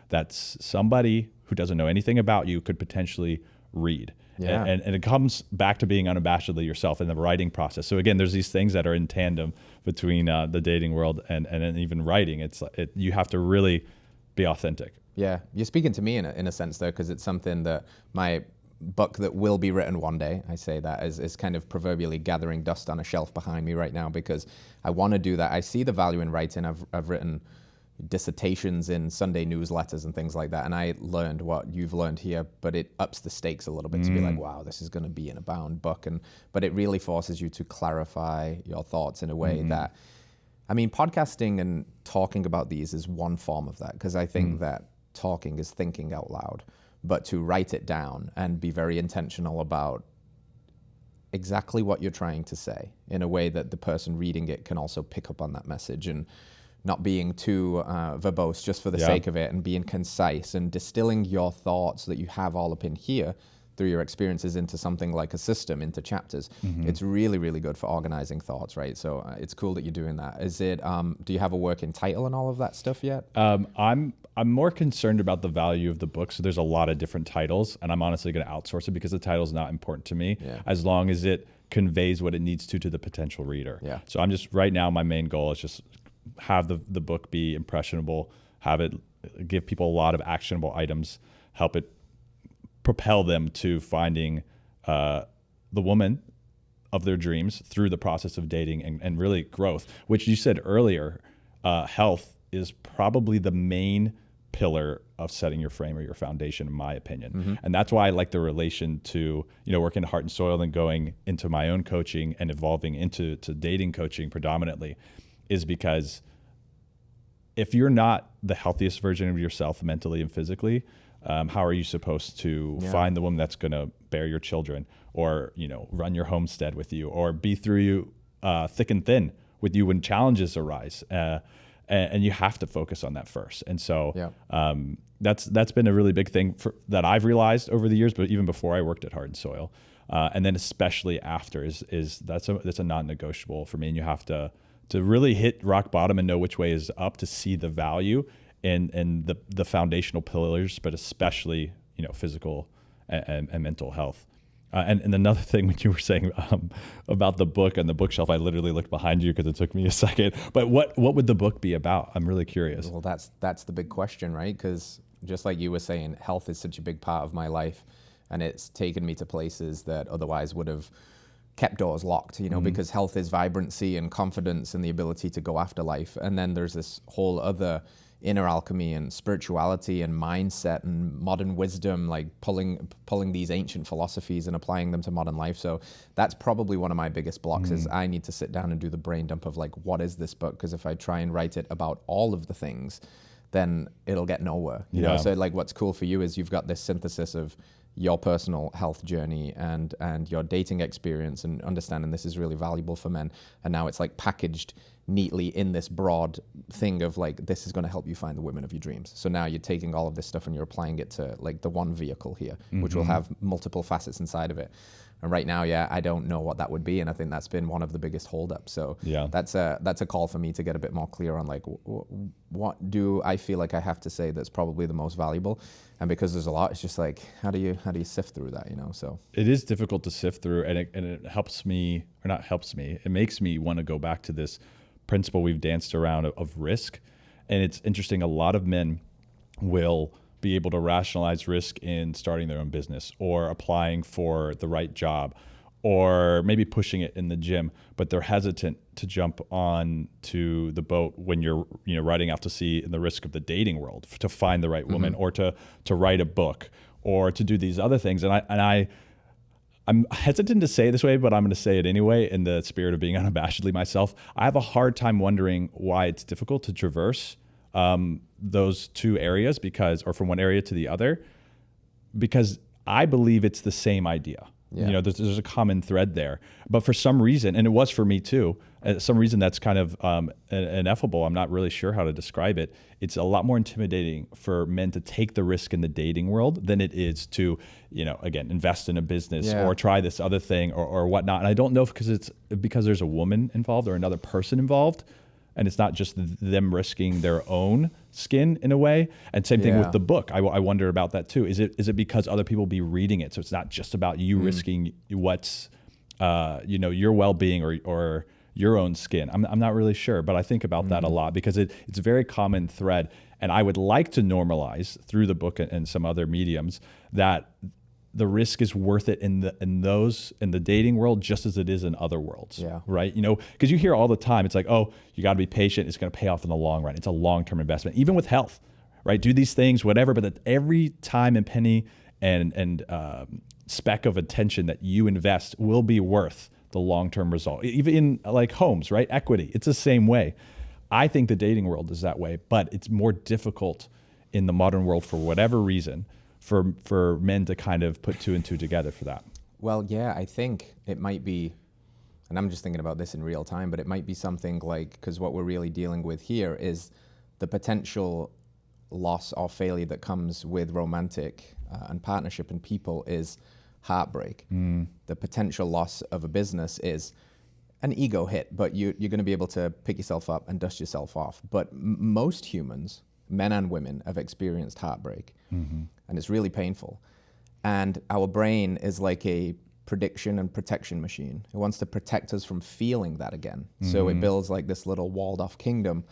that somebody who doesn't know anything about you could potentially read. And it comes back to being unabashedly yourself in the writing process. So again, there's these things that are in tandem between the dating world and even writing. You have to really be authentic. Yeah, you're speaking to me in a sense though, because it's something that my book that will be written one day, I say that is kind of proverbially gathering dust on a shelf behind me right now, because I want to do that. I see the value in writing. I've written dissertations in Sunday newsletters and things like that, and I learned what you've learned here, but it ups the stakes a little bit to be like, wow, this is going to be an abound book. But it really forces you to clarify your thoughts in a way that, I mean, podcasting and talking about these is one form of that, because I think that talking is thinking out loud, but to write it down and be very intentional about exactly what you're trying to say in a way that the person reading it can also pick up on that message, and not being too verbose just for the sake of it, and being concise and distilling your thoughts that you have all up in here through your experiences into something like a system, into chapters. It's really, really good for organizing thoughts, right? So it's cool that you're doing that. Is it, do you have a working title and all of that stuff yet? I'm more concerned about the value of the book. So there's a lot of different titles, and I'm honestly going to outsource it because the title is not important to me, as long as it conveys what it needs to the potential reader. Yeah. So I'm just, right now, my main goal is just have the book be impressionable, have it give people a lot of actionable items, help it propel them to finding the woman of their dreams through the process of dating and really growth, which you said earlier, health is probably the main pillar of setting your frame or your foundation, in my opinion. And that's why I like the relation to, working at Heart and Soil and going into my own coaching and evolving into dating coaching predominantly, is because if you're not the healthiest version of yourself mentally and physically, how are you supposed to find the woman that's going to bear your children, or run your homestead with you, or be through you thick and thin with you when challenges arise? And you have to focus on that first. And so that's been a really big thing that I've realized over the years, but even before I worked at Heart and Soil, and then especially after, is that's a non-negotiable for me. And you have to really hit rock bottom and know which way is up to see the value in the foundational pillars, but especially physical and mental health. And another thing, when you were saying about the book and the bookshelf, I literally looked behind you because it took me a second. But what would the book be about? I'm really curious. Well, that's the big question, right? Because just like you were saying, health is such a big part of my life, and it's taken me to places that otherwise would have kept doors locked, because health is vibrancy and confidence and the ability to go after life. And then there's this whole other inner alchemy and spirituality and mindset and modern wisdom, like pulling these ancient philosophies and applying them to modern life. So that's probably one of my biggest blocks is I need to sit down and do the brain dump of like, what is this book? Because if I try and write it about all of the things, then it'll get nowhere. You know? So like what's cool for you is you've got this synthesis of your personal health journey and your dating experience and understanding this is really valuable for men. And now it's like packaged neatly in this broad thing of like, this is going to help you find the women of your dreams. So now you're taking all of this stuff and you're applying it to like the one vehicle here, which will have multiple facets inside of it. And right now, I don't know what that would be. And I think that's been one of the biggest holdups. So that's a call for me to get a bit more clear on like, what do I feel like I have to say that's probably the most valuable? And because there's a lot, it's just like, how do you sift through that, So it is difficult to sift through, and it helps me, or not helps me, it makes me want to go back to this principle we've danced around of risk. And it's interesting, a lot of men will be able to rationalize risk in starting their own business or applying for the right job or maybe pushing it in the gym, but they're hesitant to jump on to the boat when you're riding out to sea in the risk of the dating world to find the right woman or to write a book or to do these other things. I'm hesitant to say it this way, but I'm going to say it anyway in the spirit of being unabashedly myself. I have a hard time wondering why it's difficult to traverse those two areas or from one area to the other, because I believe it's the same idea. There's a common thread there, but for some reason, and it was for me too, some reason that's kind of ineffable. I'm not really sure how to describe it. It's a lot more intimidating for men to take the risk in the dating world than it is to, again, invest in a business or try this other thing or whatnot. And I don't know if because there's a woman involved or another person involved, and it's not just them risking their own skin in a way. And same thing with the book. I wonder about that too. Is it because other people be reading it? So it's not just about you risking what's, your well-being or your own skin. I'm not really sure, but I think about that a lot because it's a very common thread. And I would like to normalize through the book and some other mediums that the risk is worth it in the dating world just as it is in other worlds, right? Because you hear all the time, it's like, oh, you got to be patient. It's going to pay off in the long run. It's a long-term investment, even with health, right? Do these things, whatever, but that every time and penny and speck of attention that you invest will be worth the long-term result. Even in like homes, right? Equity, it's the same way. I think the dating world is that way, but it's more difficult in the modern world for whatever reason for men to kind of put two and two together for that. Well, yeah, I think it might be, and I'm just thinking about this in real time, but it might be something like, because what we're really dealing with here is the potential loss or failure that comes with romantic and partnership and people is heartbreak. The potential loss of a business is an ego hit, but you're going to be able to pick yourself up and dust yourself off. But most humans, men and women, have experienced heartbreak, and it's really painful. And our brain is like a prediction and protection machine. It wants to protect us from feeling that again. So it builds like this little walled off kingdom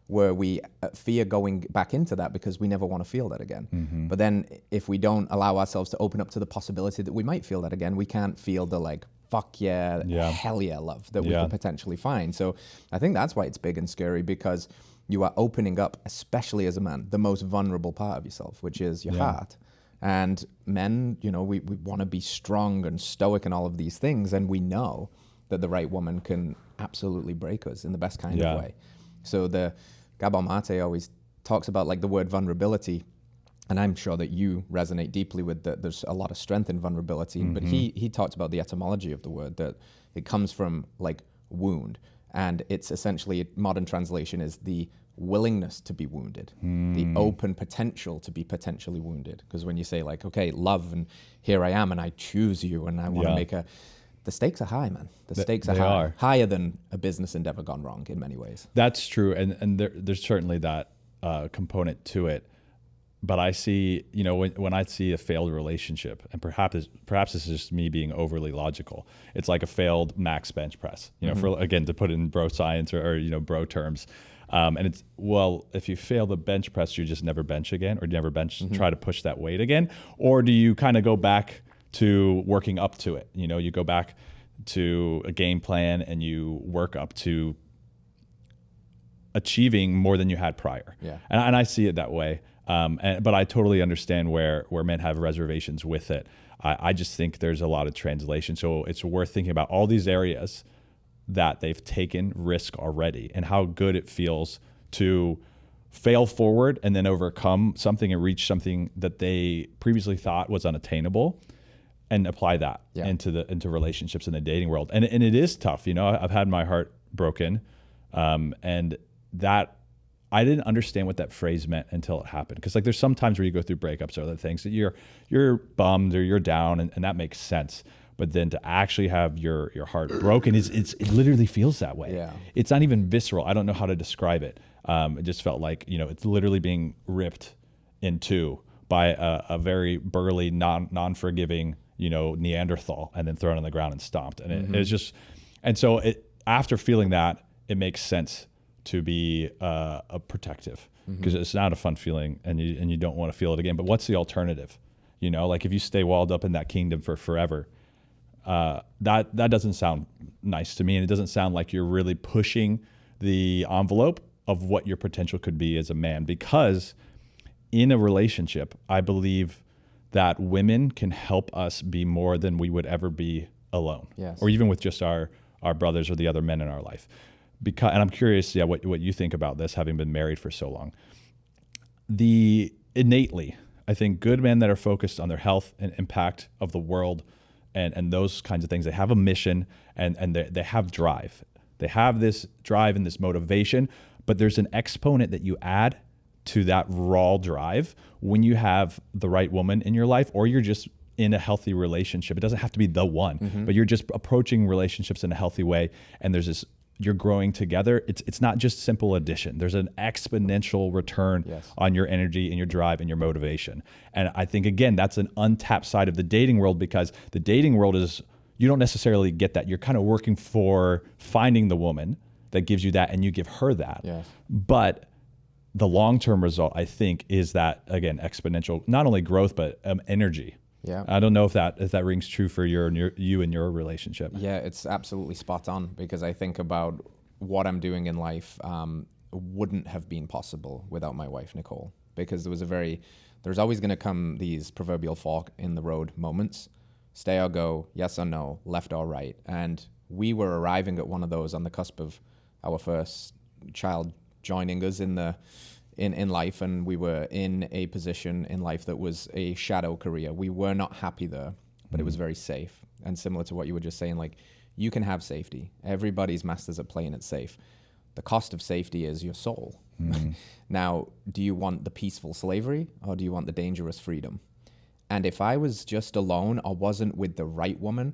where we fear going back into that because we never want to feel that again. But then if we don't allow ourselves to open up to the possibility that we might feel that again, we can't feel the like, fuck yeah, hell yeah love that we could potentially find. So I think that's why it's big and scary, because you are opening up, especially as a man, the most vulnerable part of yourself, which is your heart. And men, you know, we want to be strong and stoic and all of these things. And we know that the right woman can absolutely break us in the best kind of way. So the Gabor Mate always talks about like the word vulnerability. And I'm sure that you resonate deeply with that. There's a lot of strength in vulnerability, but he talked about the etymology of the word, that it comes from like wound. And it's essentially, modern translation is the willingness to be wounded, the open potential to be potentially wounded. Because when you say like, okay, love, and here I am and I choose you and I want to make the stakes are high, man. The stakes are higher than a business endeavor gone wrong in many ways. That's true. And there's certainly that component to it. But I see, you know, when I see a failed relationship, and perhaps this is just me being overly logical, it's like a failed max bench press, you know, for, again, to put it in bro science or you know, bro terms. And it's, well, if you fail the bench press, you just never bench again, or never bench, try to push that weight again? Or do you kind of go back to working up to it? You know, you go back to a game plan and you work up to achieving more than you had prior. And I see it that way. But I totally understand where men have reservations with it. I just think there's a lot of translation. So it's worth thinking about all these areas that they've taken risk already, and how good it feels to fail forward and then overcome something and reach something that they previously thought was unattainable, and apply that into relationships in the dating world. And it is tough. You know, I've had my heart broken, and that, I didn't understand what that phrase meant until it happened. Because like there's some times where you go through breakups or other things that you're bummed or you're down, and that makes sense. But then to actually have your heart broken, it literally feels that way. It's not even visceral. I don't know how to describe it. It just felt like, you know, it's literally being ripped in two by a very burly, non-forgiving, you know, Neanderthal, and then thrown on the ground and stomped. And it was just, and so after feeling that, it makes sense to be a protective, because it's not a fun feeling, and you don't want to feel it again. But what's the alternative? You know, like if you stay walled up in that kingdom for forever, that doesn't sound nice to me, and it doesn't sound like you're really pushing the envelope of what your potential could be as a man. Because in a relationship, I believe that women can help us be more than we would ever be alone, or even with just our brothers or the other men in our life. Because, and I'm curious, what you think about this, having been married for so long. Innately, I think good men that are focused on their health and impact of the world, and those kinds of things, they have a mission, and they have drive. They have this drive and this motivation, but there's an exponent that you add to that raw drive when you have the right woman in your life, or you're just in a healthy relationship. It doesn't have to be the one, but you're just approaching relationships in a healthy way, and there's this, you're growing together. It's not just simple addition. There's an exponential return on your energy and your drive and your motivation. And I think, again, that's an untapped side of the dating world, because the dating world is, you don't necessarily get that. You're kind of working for finding the woman that gives you that, and you give her that. But the long-term result, I think, is that, again, exponential, not only growth, but energy. I don't know if that rings true for you and your relationship. Yeah, it's absolutely spot on, because I think about what I'm doing in life wouldn't have been possible without my wife, Nicole, because there's always going to come these proverbial fork in the road moments, stay or go, yes or no, left or right. And we were arriving at one of those on the cusp of our first child joining us in life, and we were in a position in life that was a shadow career. We were not happy there, but it was very safe. And similar to what you were just saying, like, you can have safety. Everybody's masters at playing it safe. The cost of safety is your soul. Now, do you want the peaceful slavery, or do you want the dangerous freedom? And if I was just alone or wasn't with the right woman,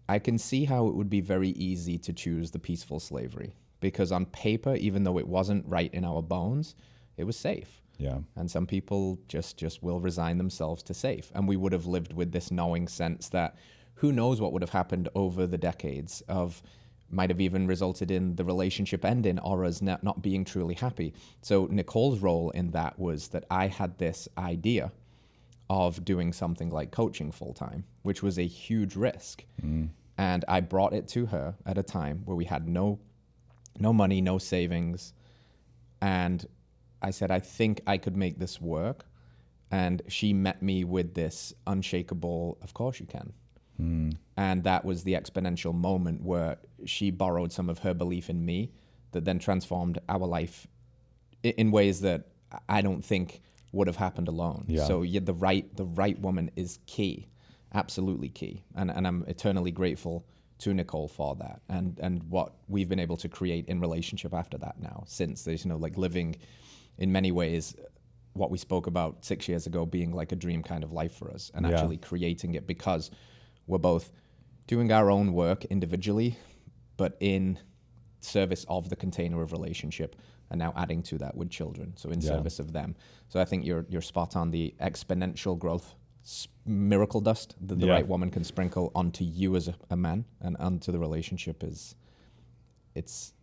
I can see how it would be very easy to choose the peaceful slavery, because on paper, even though it wasn't right in our bones, it was safe. Yeah. And some people just will resign themselves to safe. And we would have lived with this knowing sense that who knows what would have happened over the decades of might have even resulted in the relationship ending or us not being truly happy. So Nicole's role in that was that I had this idea of doing something like coaching full time, which was a huge risk. And I brought it to her at a time where we had no money, no savings. And I said, I think I could make this work. And she met me with this unshakable, of course you can. And that was the exponential moment where she borrowed some of her belief in me that then transformed our life in ways that I don't think would have happened alone. Yeah. So the right woman is key, absolutely key. And I'm eternally grateful to Nicole for that and what we've been able to create in relationship after that now, since there's, like living in many ways what we spoke about 6 years ago being like a dream kind of life for us, and actually creating it because we're both doing our own work individually, but in service of the container of relationship, and now adding to that with children, so in service of them. So I think you're spot on. The exponential growth miracle dust that the right woman can sprinkle onto you as a man and onto the relationship it's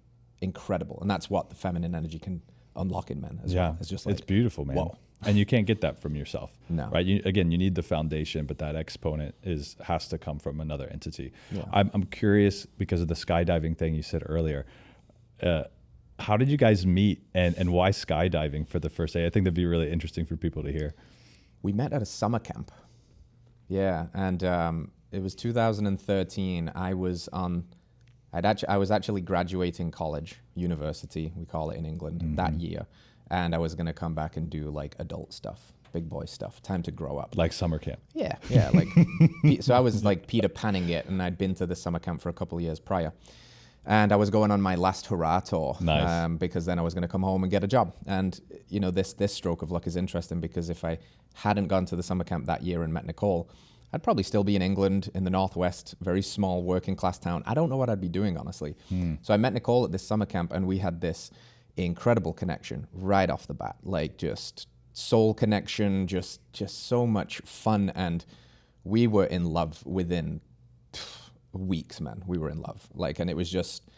incredible. And that's what the feminine energy can unlock in men as well. It's just like, it's beautiful, man. Whoa. And you can't get that from yourself. No. Right? You need the foundation, but that exponent has to come from another entity. Yeah. I'm curious because of the skydiving thing you said earlier. How did you guys meet and why skydiving for the first day? I think that'd be really interesting for people to hear. We met at a summer camp. Yeah. And it was 2013. I was actually graduating college, university, we call it in England, that year. And I was going to come back and do like adult stuff, big boy stuff, time to grow up. Like summer camp. Yeah. Like, so I was like Peter Panning it, and I'd been to the summer camp for a couple of years prior. And I was going on my last hurrah tour. Nice. Because then I was going to come home and get a job. And, this stroke of luck is interesting because if I hadn't gone to the summer camp that year and met Nicole, I'd probably still be in England in the Northwest, very small working class town. I don't know what I'd be doing, honestly. So I met Nicole at this summer camp, and we had this incredible connection right off the bat, like just soul connection, just so much fun. And we were in love within weeks, man. We were in love. And it was just,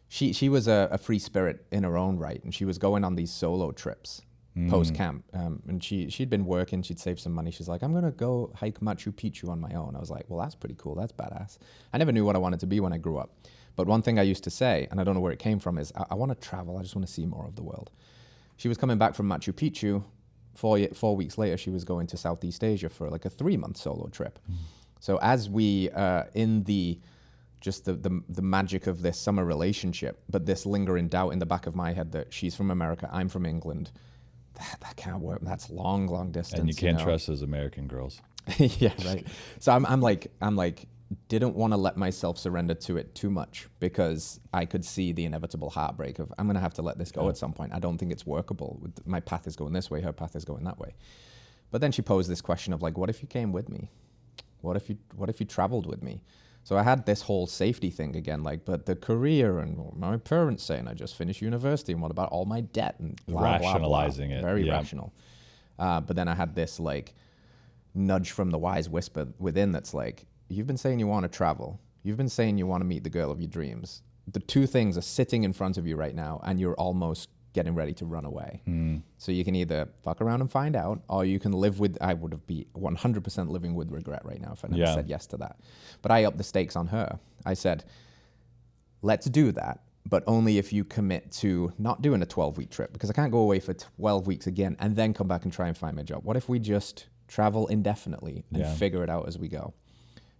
she was a free spirit in her own right. And she was going on these solo trips post camp. And she'd been working, she'd saved some money. She's like, I'm going to go hike Machu Picchu on my own. I was like, well, that's pretty cool. That's badass. I never knew what I wanted to be when I grew up. But one thing I used to say, and I don't know where it came from, is I want to travel. I just want to see more of the world. She was coming back from Machu Picchu. 4 weeks later, she was going to Southeast Asia for like a 3-month solo trip. So as we, in the magic of this summer relationship, but this lingering doubt in the back of my head that she's from America, I'm from England, that can't work. That's long distance. And you can't trust those American girls. Yeah, right. So I'm like, didn't want to let myself surrender to it too much because I could see the inevitable heartbreak of I'm going to have to let this go at some point. I don't think it's workable. My path is going this way. Her path is going that way. But then she posed this question of like, what if you came with me? What if you traveled with me? So I had this whole safety thing again, but the career and my parents saying I just finished university and what about all my debt and blah, rationalizing blah, blah. it. Very rational. But then I had this nudge from the wise whisper within that's like, you've been saying you want to travel. You've been saying you want to meet the girl of your dreams. The two things are sitting in front of you right now, and you're almost getting ready to run away. So you can either fuck around and find out, or you can live with, I would be 100% living with regret right now if I never said yes to that. But I upped the stakes on her. I said, let's do that, but only if you commit to not doing a 12-week trip, because I can't go away for 12 weeks again and then come back and try and find my job. What if we just travel indefinitely and figure it out as we go?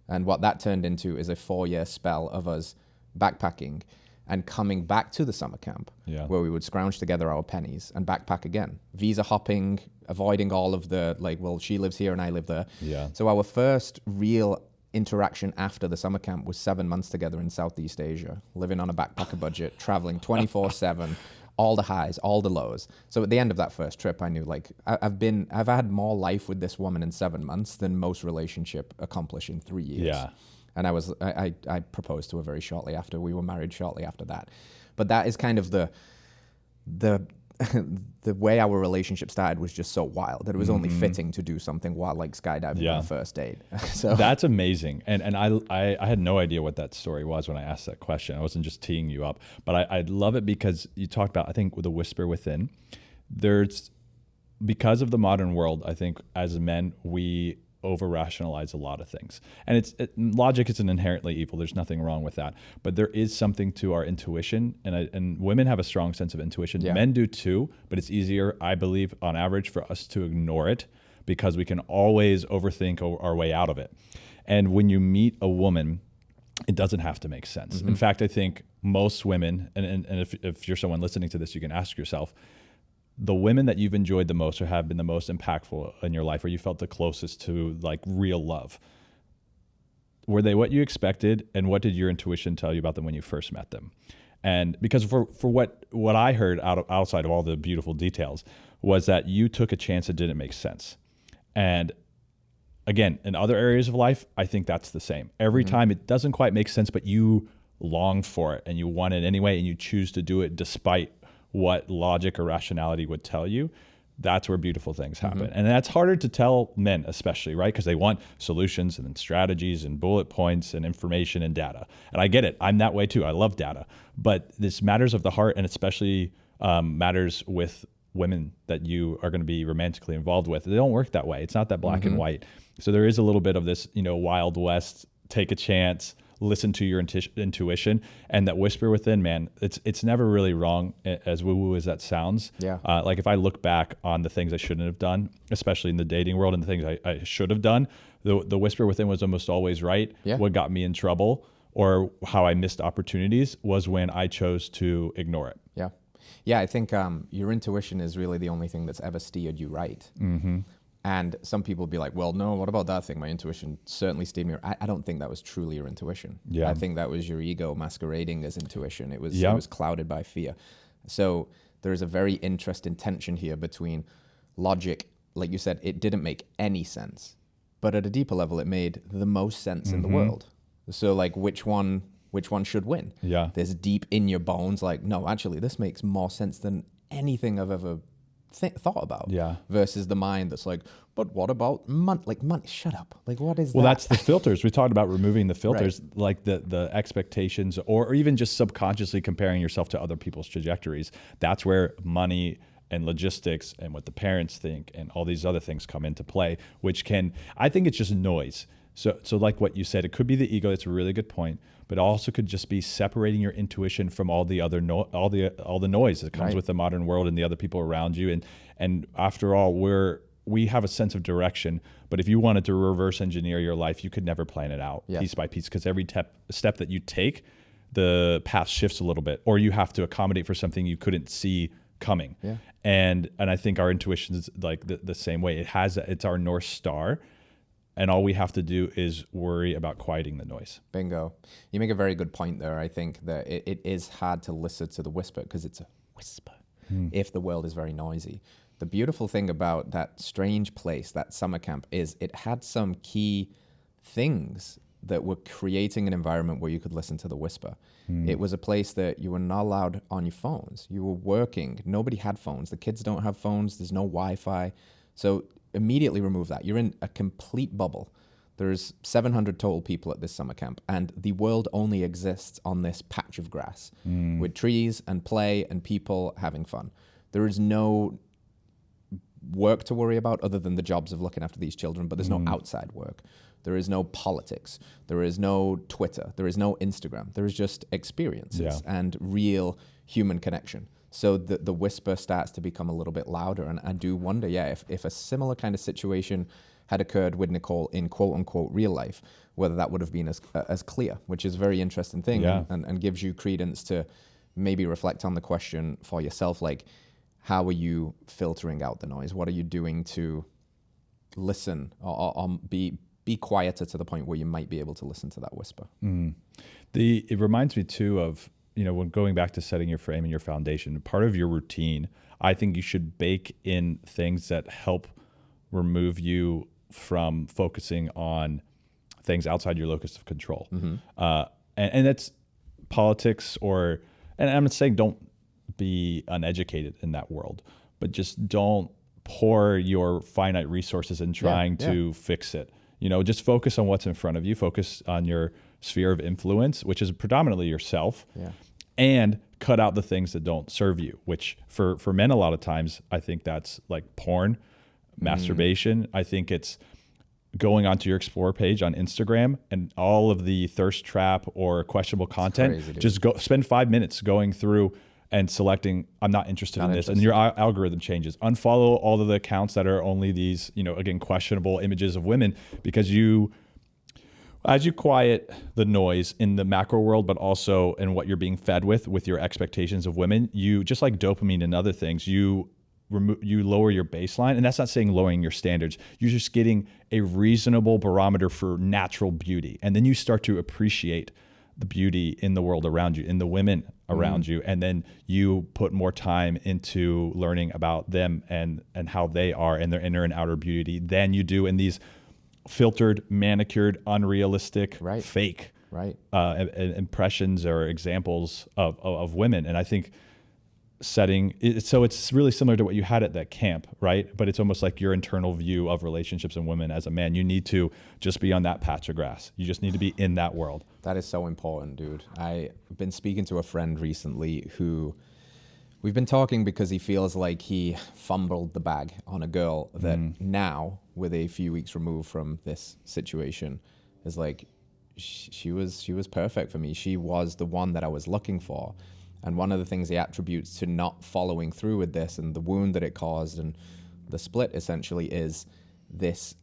And what that turned into is a 4-year spell of us backpacking and coming back to the summer camp where we would scrounge together our pennies and backpack again. Visa hopping, avoiding all of the, she lives here and I live there. Yeah. So our first real interaction after the summer camp was 7 months together in Southeast Asia, living on a backpacker budget, traveling 24/7, all the highs, all the lows. So at the end of that first trip, I knew like I've had more life with this woman in 7 months than most relationship accomplish in 3 years. Yeah. And I proposed to her very shortly after. We were married shortly after that. But that is kind of the the way our relationship started was just so wild that it was only fitting to do something wild like skydiving on the first date. So that's amazing. And I had no idea what that story was when I asked that question. I wasn't just teeing you up, but I love it because you talked about, I think, with the whisper within. Because of the modern world, I think as men, we over-rationalize a lot of things. And logic isn't inherently evil. There's nothing wrong with that. But there is something to our intuition, and women have a strong sense of intuition. Yeah. Men do too, but it's easier, I believe, on average, for us to ignore it because we can always overthink our way out of it. And when you meet a woman, it doesn't have to make sense. In fact, I think most women, and if you're someone listening to this, you can ask yourself, the women that you've enjoyed the most or have been the most impactful in your life, or you felt the closest to like real love, were they what you expected? And what did your intuition tell you about them when you first met them? And because for what I heard outside of all the beautiful details was that you took a chance that didn't make sense. And again, in other areas of life, I think that's the same. Every time it doesn't quite make sense, but you long for it and you want it anyway, and you choose to do it despite what logic or rationality would tell you, that's where beautiful things happen. And that's harder to tell men, especially, right? Because they want solutions and strategies and bullet points and information and data. And I get it. I'm that way too. I love data. But this matters of the heart, and especially matters with women that you are going to be romantically involved with. They don't work that way. It's not that black and white. So there is a little bit of this, Wild West, take a chance, listen to your intuition, and that whisper within, man, it's never really wrong, as woo-woo as that sounds. Yeah. Like if I look back on the things I shouldn't have done, especially in the dating world, and the things I should have done, the whisper within was almost always right. Yeah. What got me in trouble or how I missed opportunities was when I chose to ignore it. Yeah. Yeah, I think your intuition is really the only thing that's ever steered you right. And some people be like, well, no, what about that thing? My intuition certainly steered me. I don't think that was truly your intuition. Yeah. I think that was your ego masquerading as intuition. It was clouded by fear. So there's a very interesting tension here between logic. Like you said, it didn't make any sense. But at a deeper level, it made the most sense in the world. So like which one should win? Yeah. There's deep in your bones, like, no, actually, this makes more sense than anything I've ever thought about. Yeah. Versus the mind that's like, but what about money? Like money, shut up. Like what is that? Well, that's the filters. We talked about removing the filters, like the expectations, or even just subconsciously comparing yourself to other people's trajectories. That's where money and logistics and what the parents think and all these other things come into play, which I think it's just noise. So like what you said, it could be the ego. It's a really good point, but also could just be separating your intuition from all the other all the noise that comes with the modern world and the other people around you. And after all, we have a sense of direction. But if you wanted to reverse engineer your life, you could never plan it out piece by piece, because every step that you take, the path shifts a little bit, or you have to accommodate for something you couldn't see coming. Yeah. And I think our intuition is like the same way. It's our North Star. And all we have to do is worry about quieting the noise. Bingo. You make a very good point there. I think that it is hard to listen to the whisper because it's a whisper if the world is very noisy. The beautiful thing about that strange place, that summer camp, is it had some key things that were creating an environment where you could listen to the whisper. It was a place that you were not allowed on your phones. You were working. Nobody had phones. The kids don't have phones. There's no Wi-Fi. So immediately remove that. You're in a complete bubble. There's 700 total people at this summer camp, and the world only exists on this patch of grass with trees and play and people having fun. There is no work to worry about other than the jobs of looking after these children, but there's no outside work. There is no politics. There is no Twitter. There is no Instagram. There is just experiences and real human connection. So the whisper starts to become a little bit louder. And I do wonder, if a similar kind of situation had occurred with Nicole in quote unquote real life, whether that would have been as clear, which is a very interesting thing and gives you credence to maybe reflect on the question for yourself, like, how are you filtering out the noise? What are you doing to listen or be quieter to the point where you might be able to listen to that whisper? It reminds me too of when going back to setting your frame and your foundation, part of your routine, I think you should bake in things that help remove you from focusing on things outside your locus of control. And that's politics and I'm not saying don't be uneducated in that world, but just don't pour your finite resources in trying to fix it. Just focus on what's in front of you, focus on your sphere of influence, which is predominantly yourself, and cut out the things that don't serve you, which for men, a lot of times, I think that's like porn, masturbation. I think it's going onto your explore page on Instagram and all of the thirst trap or questionable content. Crazy, just go spend 5 minutes going through and selecting, I'm not interested in this. And your algorithm changes. Unfollow all of the accounts that are only these, again, questionable images of women, because as you quiet the noise in the macro world, but also in what you're being fed with your expectations of women, you, just like dopamine and other things, you lower your baseline. And that's not saying lowering your standards. You're just getting a reasonable barometer for natural beauty. And then you start to appreciate the beauty in the world around you, in the women around you. And then you put more time into learning about them and how they are and their inner and outer beauty than you do in these filtered, manicured, unrealistic, fake impressions or examples of women. And I think setting it, so it's really similar to what you had at that camp, right? But it's almost like your internal view of relationships and women as a man. You need to just be on that patch of grass. You just need to be in that world. That is so important, dude. I've been speaking to a friend recently who we've been talking because he feels like he fumbled the bag on a girl that now, with a few weeks removed from this situation, is like, she was perfect for me. She was the one that I was looking for. And one of the things he attributes to not following through with this and the wound that it caused and the split essentially is this,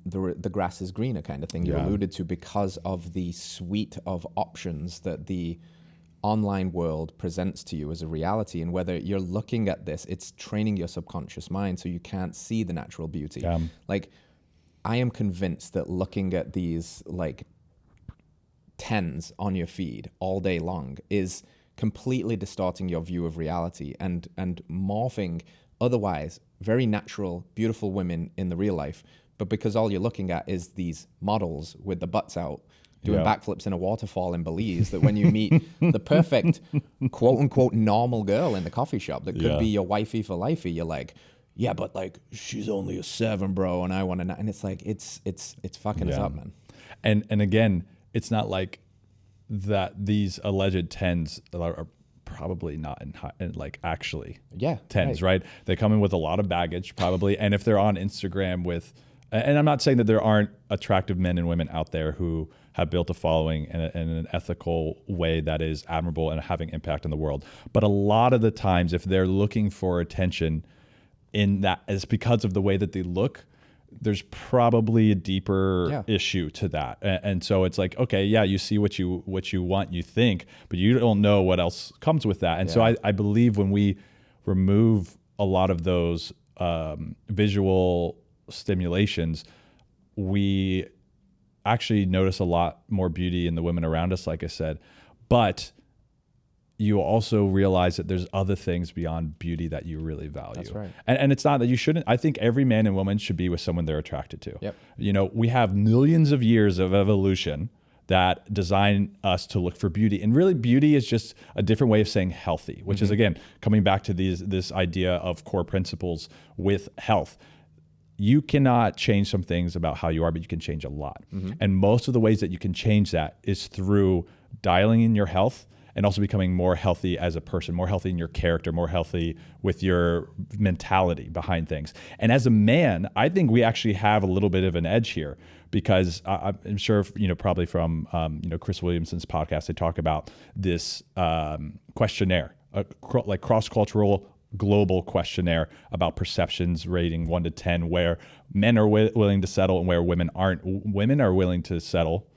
the grass is greener kind of thing you alluded to, because of the suite of options that the online world presents to you as a reality. And whether you're looking at this, it's training your subconscious mind so you can't see the natural beauty. Like, I am convinced that looking at these like 10s on your feed all day long is completely distorting your view of reality and morphing otherwise very natural, beautiful women in the real life. But because all you're looking at is these models with the butts out doing backflips in a waterfall in Belize, that when you meet the perfect quote unquote normal girl in the coffee shop that could be your wifey for lifey, you're like, yeah, but like she's only a 7, bro, and I want to, and it's like it's fucking us up, man. And again, it's not like that these alleged 10s are probably not in like actually 10s, right? They come in with a lot of baggage probably. And if they're on Instagram with, and I'm not saying that there aren't attractive men and women out there who have built a following in an ethical way that is admirable and having impact on the world. But a lot of the times, if they're looking for attention in that, it's because of the way that they look. There's probably a deeper issue to that. And so it's like, okay, you see what you want, you think, but you don't know what else comes with that. And so I believe when we remove a lot of those visual stimulations, we actually notice a lot more beauty in the women around us, like I said. But you also realize that there's other things beyond beauty that you really value. That's right. And it's not that you shouldn't. I think every man and woman should be with someone they're attracted to. Yep. We have millions of years of evolution that design us to look for beauty. And really, beauty is just a different way of saying healthy, which is, again, coming back to this idea of core principles with health. You cannot change some things about how you are, but you can change a lot. And most of the ways that you can change that is through dialing in your health and also becoming more healthy as a person, more healthy in your character, more healthy with your mentality behind things. And as a man, I think we actually have a little bit of an edge here, because I'm sure, probably from, Chris Williamson's podcast, they talk about this questionnaire, like cross-cultural global questionnaire about perceptions rating 1 to 10, where men are willing to settle and where women aren't. Women are willing to settle,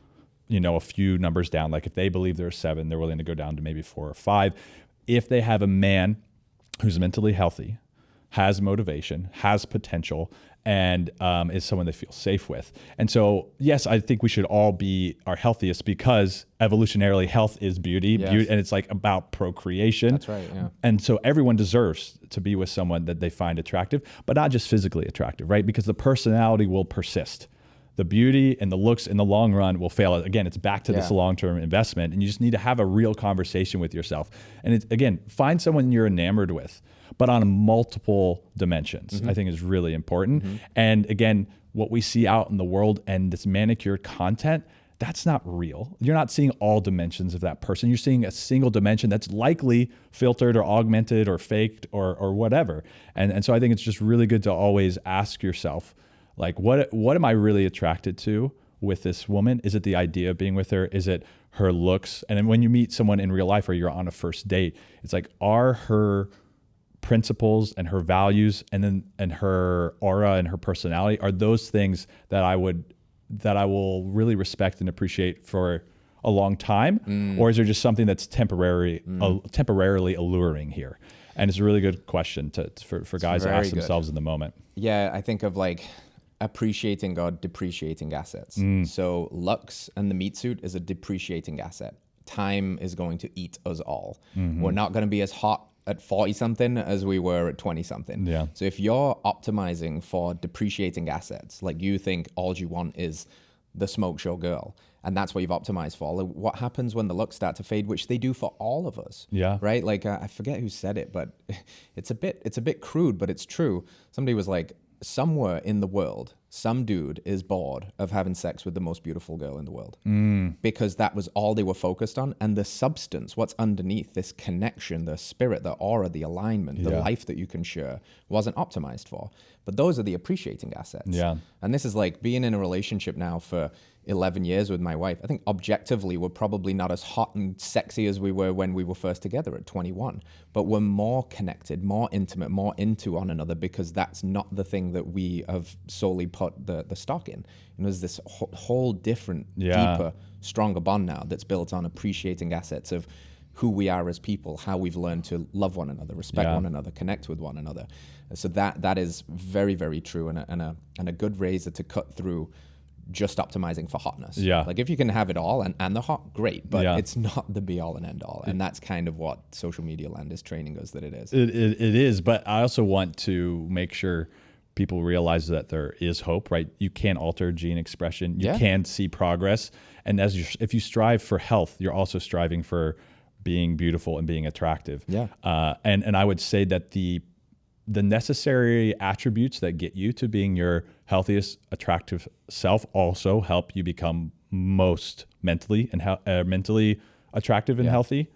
a few numbers down. Like if they believe they're a 7, they're willing to go down to maybe 4 or 5. If they have a man who's mentally healthy, has motivation, has potential, and is someone they feel safe with. And so, yes, I think we should all be our healthiest because evolutionarily health is beauty, Yes. and it's like about procreation. That's right, yeah. And so everyone deserves to be with someone that they find attractive, but not just physically attractive, right? Because the personality will persist. The beauty and the looks in the long run will fail. Again, it's back to this long-term investment, and you just need to have a real conversation with yourself. And it's, again, find someone you're enamored with, but on multiple dimensions, I think is really important. And again, what we see out in the world and this manicured content, that's not real. You're not seeing all dimensions of that person. You're seeing a single dimension that's likely filtered or augmented or faked or whatever. And so I think it's just really good to always ask yourself, like, what am I really attracted to with this woman? Is it the idea of being with her? Is it her looks? And then when you meet someone in real life or you're on a first date, it's like, are her principles and her values and her aura and her personality, are those things that I will really respect and appreciate for a long time? Or is there just something that's temporarily alluring here? And it's a really good question for guys to ask themselves in the moment. Yeah, I think of like appreciating or depreciating assets. So looks and the meat suit is a depreciating asset. Time is going to eat us all. We're not going to be as hot at 40 something as we were at 20 something. Yeah. So if you're optimizing for depreciating assets, like you think all you want is the smoke show girl, and that's what you've optimized for, like, what happens when the looks start to fade, which they do for all of us? Yeah. Right? Like I forget who said it, but it's a bit crude, but it's true. Somebody was like, somewhere in the world, some dude is bored of having sex with the most beautiful girl in the world because that was all they were focused on. And the substance, what's underneath, this connection, the spirit, the aura, the alignment, the life that you can share, wasn't optimized for. But those are the appreciating assets. Yeah. And this is like being in a relationship now for 11 years with my wife. I think objectively we're probably not as hot and sexy as we were when we were first together at 21, but we're more connected, more intimate, more into one another because that's not the thing that we have solely put the stock in. And there's this whole different, deeper, stronger bond now that's built on appreciating assets of who we are as people, how we've learned to love one another, respect one another, connect with one another. So that is very, very true, and a good razor to cut through just optimizing for hotness. Yeah. Like if you can have it all and the hot, great, but it's not the be all and end all. And that's kind of what social media land is training us that it is. It is, but I also want to make sure people realize that there is hope, right? You can alter gene expression. You can see progress. And if you strive for health, you're also striving for being beautiful and being attractive. Yeah. And I would say that the necessary attributes that get you to being your healthiest, attractive self also help you become most mentally attractive and healthy.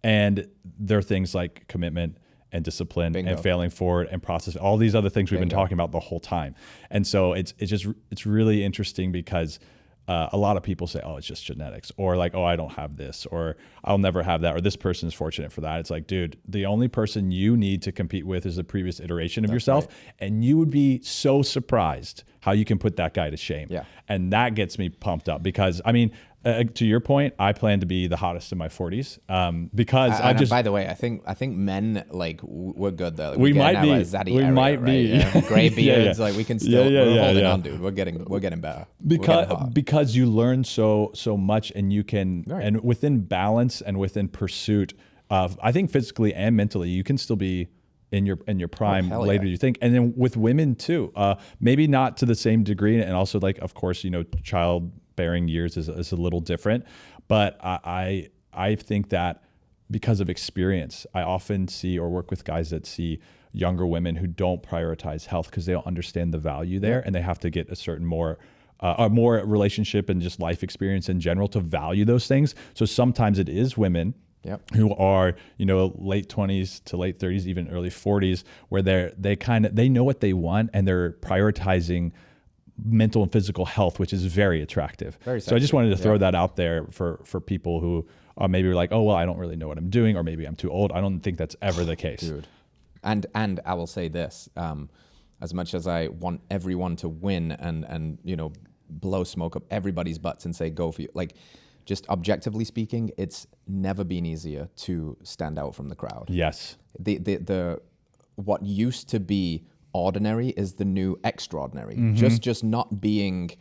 And there are things like commitment and discipline and failing forward and process, all these other things we've been talking about the whole time. And so it's really interesting because a lot of people say, oh, it's just genetics, or like, oh, I don't have this, or I'll never have that, or this person is fortunate for that. It's like, dude, the only person you need to compete with is the previous iteration of yourself. Right. And you would be so surprised how you can put that guy to shame. Yeah. And that gets me pumped up because, I mean, to your point, I plan to be the hottest in my 40s because by the way, I think men, like, we're good though. Like, we might be. We might be. Right? Gray beards, like we can still. We're holding on, dude. We're getting better. Because you learn so much, and you can, and within balance and within pursuit of, I think physically and mentally, you can still be in your prime later you think. And then with women too, maybe not to the same degree, and also, like, of course, childbearing years is a little different, but I think that because of experience, I often see or work with guys that see younger women who don't prioritize health because they don't understand the value there, and they have to get a certain more relationship and just life experience in general to value those things. So sometimes it is women who are, late 20s to late 30s, even early 40s, where they know what they want, and they're prioritizing mental and physical health, which is very attractive. So I just wanted to throw that out there for people who are maybe like, oh, well, I don't really know what I'm doing, or maybe I'm too old. I don't think that's ever the case. Dude. And I will say this, as much as I want everyone to win and blow smoke up everybody's butts and say, go for you, like, just objectively speaking, it's never been easier to stand out from the crowd. Yes. The what used to be ordinary is the new extraordinary. Just not being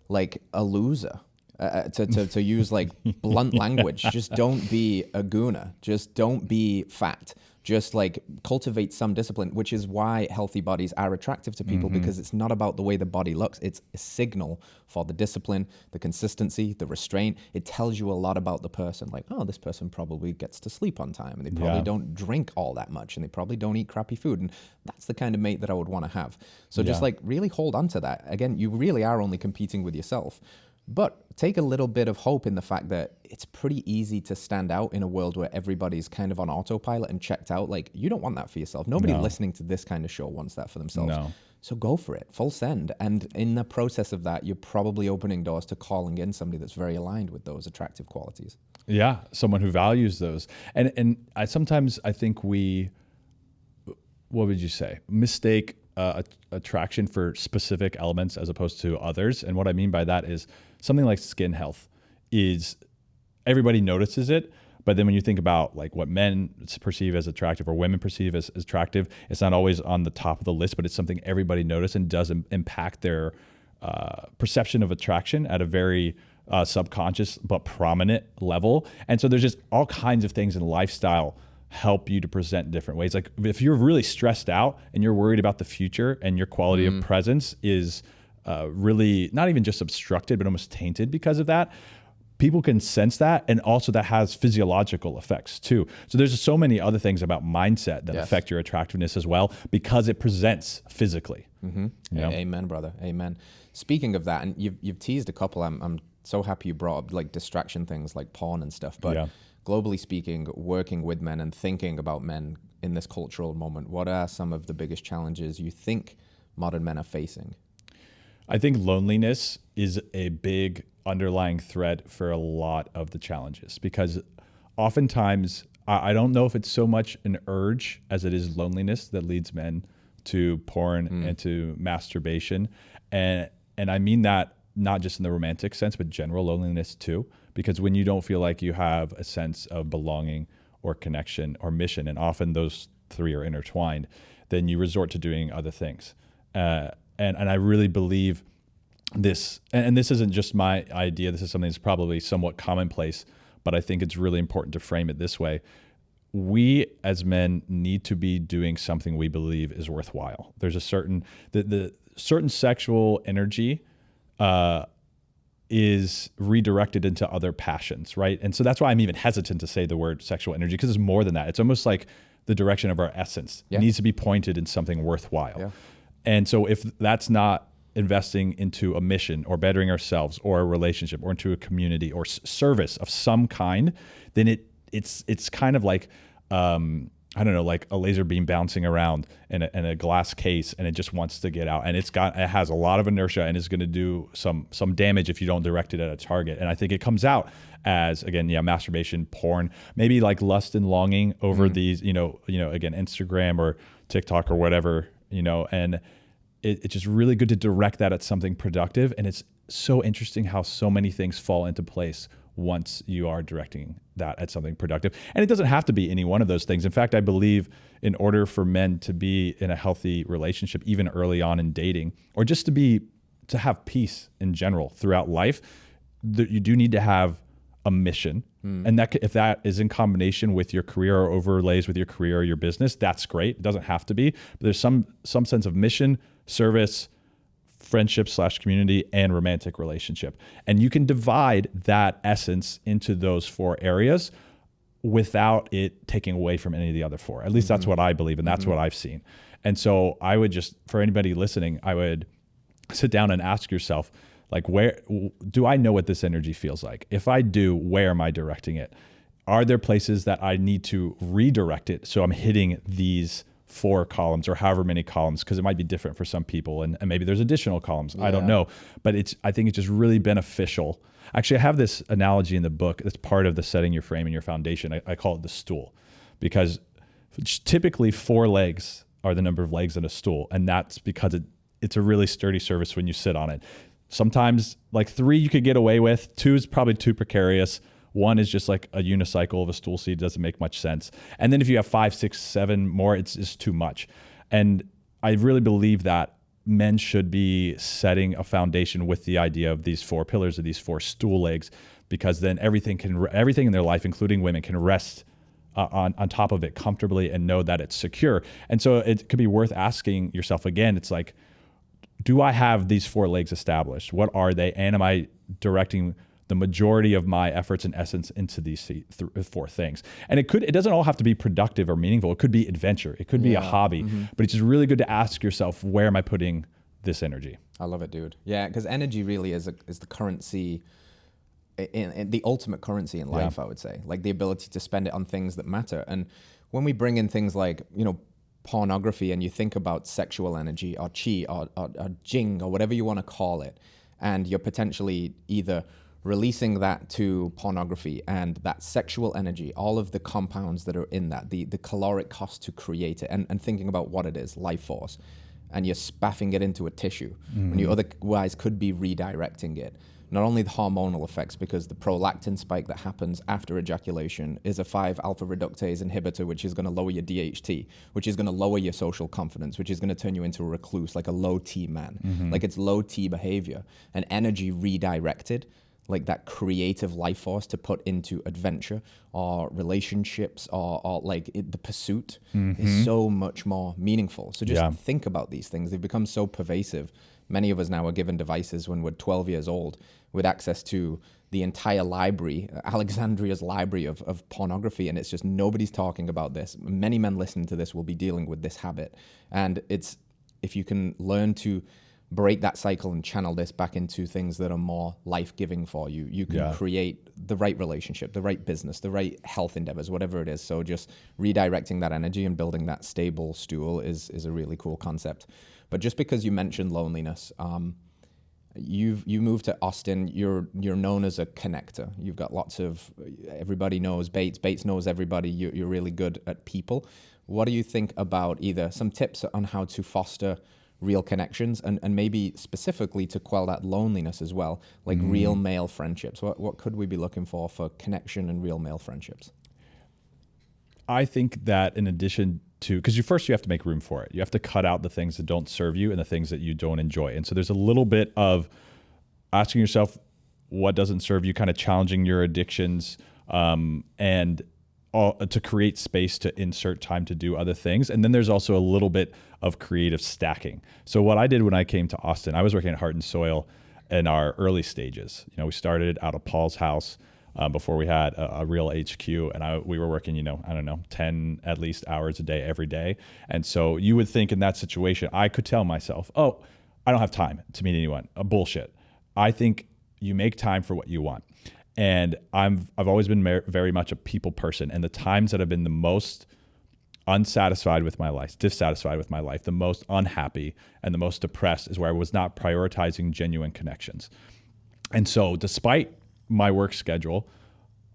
like a loser. To use like blunt language, just don't be a gooner. Just don't be fat. Just like cultivate some discipline, which is why healthy bodies are attractive to people, because it's not about the way the body looks. It's a signal for the discipline, the consistency, the restraint. It tells you a lot about the person. Like, oh, this person probably gets to sleep on time, and they probably don't drink all that much, and they probably don't eat crappy food. And that's the kind of mate that I would want to have. So just like really hold on to that. Again, you really are only competing with yourself. But take a little bit of hope in the fact that it's pretty easy to stand out in a world where everybody's kind of on autopilot and checked out. Like, you don't want that for yourself. Nobody listening to this kind of show wants that for themselves. No. So go for it, full send. And in the process of that, you're probably opening doors to calling in somebody that's very aligned with those attractive qualities. Yeah, someone who values those. And I think we, what would you say, mistake attraction for specific elements as opposed to others. And what I mean by that is something like skin health is everybody notices it, but then when you think about like what men perceive as attractive or women perceive as attractive, it's not always on the top of the list, but it's something everybody notices and does impact their perception of attraction at a very subconscious but prominent level. And so there's just all kinds of things in lifestyle help you to present different ways. Like if you're really stressed out and you're worried about the future and your quality of presence is really not even just obstructed, but almost tainted because of that, people can sense that. And also that has physiological effects too. So there's so many other things about mindset that affect your attractiveness as well, because it presents physically. You know? Amen, brother. Amen. Speaking of that, and you've teased a couple, I'm so happy you brought up like distraction things like porn and stuff, but globally speaking, working with men and thinking about men in this cultural moment, what are some of the biggest challenges you think modern men are facing? I think loneliness is a big underlying thread for a lot of the challenges, because oftentimes I don't know if it's so much an urge as it is loneliness that leads men to porn and to masturbation. And I mean that not just in the romantic sense, but general loneliness too. Because when you don't feel like you have a sense of belonging or connection or mission, and often those three are intertwined, then you resort to doing other things. And I really believe this, and this isn't just my idea, this is something that's probably somewhat commonplace, but I think it's really important to frame it this way. We as men need to be doing something we believe is worthwhile. There's a certain, the certain sexual energy is redirected into other passions, right? And so that's why I'm even hesitant to say the word sexual energy, because it's more than that. It's almost like the direction of our essence. It needs to be pointed in something worthwhile. And so if that's not investing into a mission or bettering ourselves or a relationship or into a community or service of some kind, then it's kind of like, I don't know, like a laser beam bouncing around in a glass case, and it just wants to get out, and it has a lot of inertia and is going to do some damage if you don't direct it at a target. And I think it comes out as, again, masturbation, porn, maybe like lust and longing over these, again, Instagram or TikTok or whatever, and it's just really good to direct that at something productive. And it's so interesting how so many things fall into place once you are directing that at something productive. And it doesn't have to be any one of those things. In fact, I believe in order for men to be in a healthy relationship, even early on in dating, or just to have peace in general throughout life, you do need to have a mission. And that, if that is in combination with your career or overlays with your career or your business, that's great. It doesn't have to be, but there's some sense of mission, service, friendship / community, and romantic relationship. And you can divide that essence into those 4 areas without it taking away from any of the other 4. At least that's what I believe, and that's what I've seen. And so I would just, for anybody listening, I would sit down and ask yourself, like, where do I know what this energy feels like? If I do, where am I directing it? Are there places that I need to redirect it so I'm hitting these 4 columns or however many columns, because it might be different for some people, and maybe there's additional columns. I don't know, but I think it's just really beneficial. Actually, I have this analogy in the book that's part of the setting your frame and your foundation. I call it the stool, because typically 4 legs are the number of legs in a stool, and that's because it's a really sturdy surface when you sit on it. Sometimes like 3 you could get away with, 2 is probably too precarious. One is just like a unicycle of a stool seat, doesn't make much sense. And then if you have 5, 6, 7 more, it's just too much. And I really believe that men should be setting a foundation with the idea of these 4 pillars, of these 4 stool legs, because then everything in their life, including women, can rest on top of it comfortably and know that it's secure. And so it could be worth asking yourself again, it's like, do I have these 4 legs established? What are they? And am I directing the majority of my efforts and essence into these 4 things? And it doesn't all have to be productive or meaningful. It could be adventure. It could be a hobby, but it's just really good to ask yourself, where am I putting this energy? I love it, dude. Yeah, because energy really is the currency, in the ultimate currency in life, I would say. Like the ability to spend it on things that matter. And when we bring in things like, pornography, and you think about sexual energy or chi or jing or whatever you want to call it, and you're potentially either releasing that to pornography and that sexual energy, all of the compounds that are in that, the caloric cost to create it, and thinking about what it is, life force, and you're spaffing it into a tissue when you otherwise could be redirecting it. Not only the hormonal effects, because the prolactin spike that happens after ejaculation is a 5-alpha reductase inhibitor, which is going to lower your DHT, which is going to lower your social confidence, which is going to turn you into a recluse, like a low T man. Like it's low T behavior, and energy redirected, like that creative life force to put into adventure or relationships or like the pursuit is so much more meaningful. So just think about these things. They've become so pervasive. Many of us now are given devices when we're 12 years old with access to the entire library, Alexandria's library of pornography, and it's just nobody's talking about this. Many men listening to this will be dealing with this habit. And it's, if you can learn to break that cycle and channel this back into things that are more life-giving for you, you can create the right relationship, the right business, the right health endeavors, whatever it is. So just redirecting that energy and building that stable stool is a really cool concept. But just because you mentioned loneliness, you moved to Austin. You're known as a connector. You've got lots of, everybody knows Bates. Bates knows everybody. You're really good at people. What do you think about either some tips on how to foster real connections and maybe specifically to quell that loneliness as well, like real male friendships? What could we be looking for connection and real male friendships? I think that in addition to, because you have to make room for it. You have to cut out the things that don't serve you and the things that you don't enjoy. And so there's a little bit of asking yourself what doesn't serve you, kind of challenging your addictions, and to create space to insert time to do other things. And then there's also a little bit of creative stacking. So what I did when I came to Austin, I was working at Heart and Soil in our early stages. We started out of Paul's house before we had a real HQ, and we were working, 10 at least hours a day every day. And so you would think in that situation, I could tell myself, oh, I don't have time to meet anyone. Bullshit. I think you make time for what you want. And I've always been very much a people person. And the times that I've been the most dissatisfied with my life, the most unhappy and the most depressed is where I was not prioritizing genuine connections. And so despite my work schedule,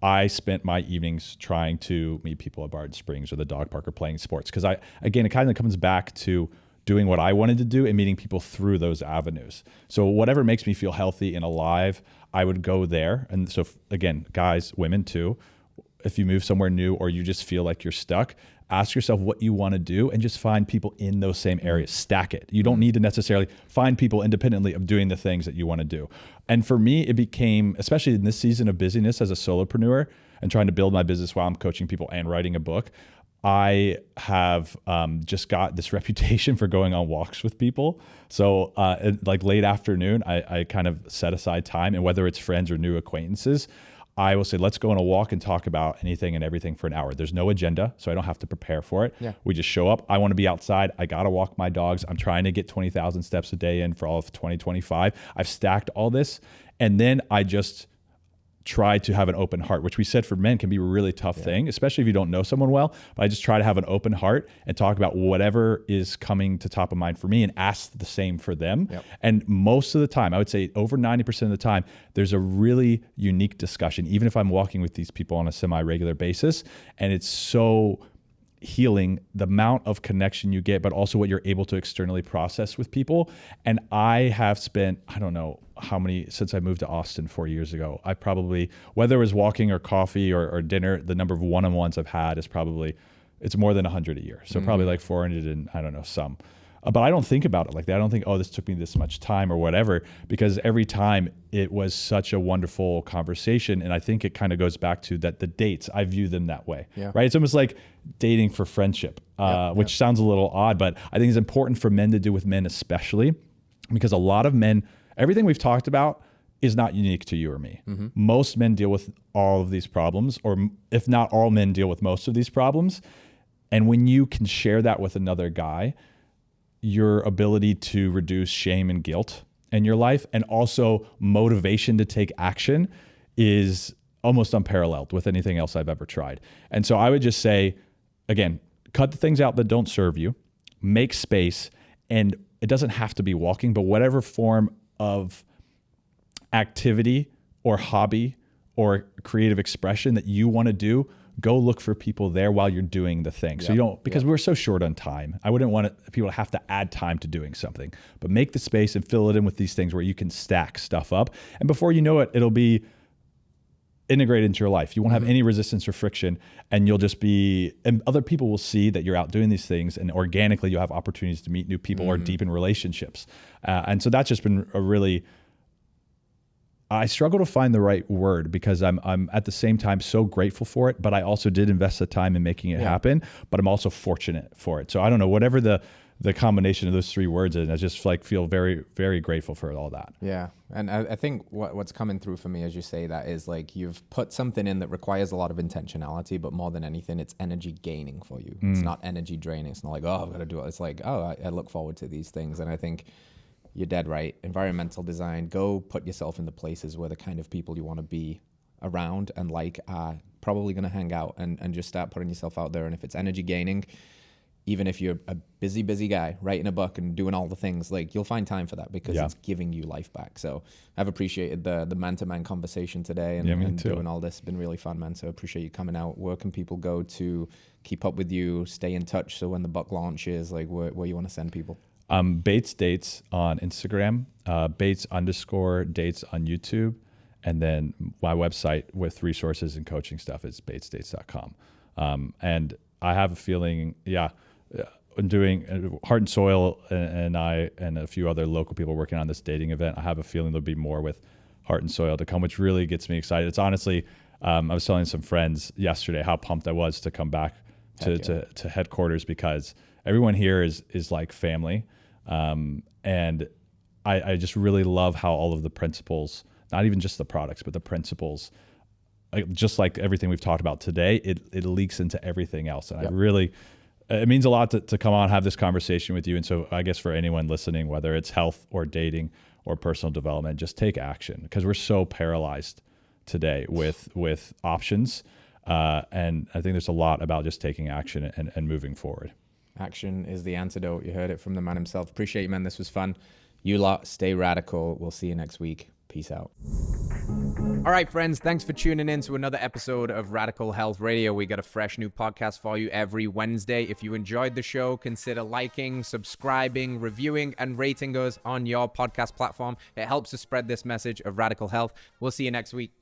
I spent my evenings trying to meet people at Bard Springs or the dog park or playing sports. Because it kind of comes back to doing what I wanted to do and meeting people through those avenues. So whatever makes me feel healthy and alive, I would go there. And so again, guys, women too, if you move somewhere new or you just feel like you're stuck, ask yourself what you want to do and just find people in those same areas. Stack it. You don't need to necessarily find people independently of doing the things that you want to do. And for me, it became, especially in this season of busyness as a solopreneur and trying to build my business while I'm coaching people and writing a book, I have just got this reputation for going on walks with people. So like late afternoon, I kind of set aside time, and whether it's friends or new acquaintances, I will say, let's go on a walk and talk about anything and everything for an hour. There's no agenda, so I don't have to prepare for it. Yeah. We just show up. I want to be outside. I got to walk my dogs. I'm trying to get 20,000 steps a day in for all of 2025. I've stacked all this. And then I just try to have an open heart, which we said for men can be a really tough thing, especially if you don't know someone well. But I just try to have an open heart and talk about whatever is coming to top of mind for me and ask the same for them. Yep. And most of the time, I would say over 90% of the time, there's a really unique discussion, even if I'm walking with these people on a semi-regular basis. And it's so healing, the amount of connection you get, but also what you're able to externally process with people. And I have spent, I don't know how many, since I moved to Austin 4 years ago, I probably, whether it was walking or coffee or dinner, the number of one-on-ones I've had is probably, it's more than 100 a year. So probably like 400 and I don't know, some. But I don't think about it like that. I don't think, oh, this took me this much time or whatever, because every time it was such a wonderful conversation. And I think it kind of goes back to that the dates, I view them that way, right? It's almost like dating for friendship, which sounds a little odd, but I think it's important for men to do with men especially, because a lot of men, everything we've talked about is not unique to you or me. Most men deal with all of these problems, or if not all men deal with most of these problems. And when you can share that with another guy, your ability to reduce shame and guilt in your life, and also motivation to take action, is almost unparalleled with anything else I've ever tried. And so I would just say, again, cut the things out that don't serve you, make space, and it doesn't have to be walking, but whatever form of activity or hobby or creative expression that you want to do, go look for people there while you're doing the thing. So you don't, because we're so short on time. I wouldn't want people to have to add time to doing something, but make the space and fill it in with these things where you can stack stuff up. And before you know it, it'll be integrated into your life. You won't have any resistance or friction, and you'll just be, and other people will see that you're out doing these things, and organically you'll have opportunities to meet new people or deepen relationships. And so that's just been a really, I struggle to find the right word, because I'm at the same time so grateful for it, but I also did invest the time in making it happen, but I'm also fortunate for it. So I don't know, whatever the combination of those three words is, I just like feel very, very grateful for all that. Yeah. And I think what's coming through for me as you say that is like, you've put something in that requires a lot of intentionality, but more than anything, it's energy gaining for you. It's not energy draining. It's not like, oh, I've got to do it. It's like, oh, I look forward to these things. And I think you're dead right. Environmental design, go put yourself in the places where the kind of people you want to be around and like are probably going to hang out, and just start putting yourself out there. And if it's energy gaining, even if you're a busy guy writing a book and doing all the things, like you'll find time for that, because it's giving you life back. So I've appreciated the man-to-man conversation today, and doing all this. It's been really fun, man. So I appreciate you coming out. Where can people go to keep up with you, stay in touch? So when the book launches, like where you want to send people? Bates Dates on Instagram, Bates_dates on YouTube. And then my website with resources and coaching stuff is batesdates.com. And I have a feeling, I'm doing Heart and Soil, and I and a few other local people working on this dating event. I have a feeling there'll be more with Heart and Soil to come, which really gets me excited. It's honestly, I was telling some friends yesterday how pumped I was to come back to headquarters, because everyone here is like family. And I just really love how all of the principles, not even just the products, but the principles, just like everything we've talked about today, it leaks into everything else. And I really, it means a lot to come on, have this conversation with you. And so I guess for anyone listening, whether it's health or dating or personal development, just take action, because we're so paralyzed today with options. And I think there's a lot about just taking action and moving forward. Action is the antidote. You heard it from the man himself. Appreciate you, man. This was fun. You lot, stay radical. We'll see you next week. Peace out. All right, friends. Thanks for tuning in to another episode of Radical Health Radio. We got a fresh new podcast for you every Wednesday. If you enjoyed the show, consider liking, subscribing, reviewing, and rating us on your podcast platform. It helps to spread this message of radical health. We'll see you next week.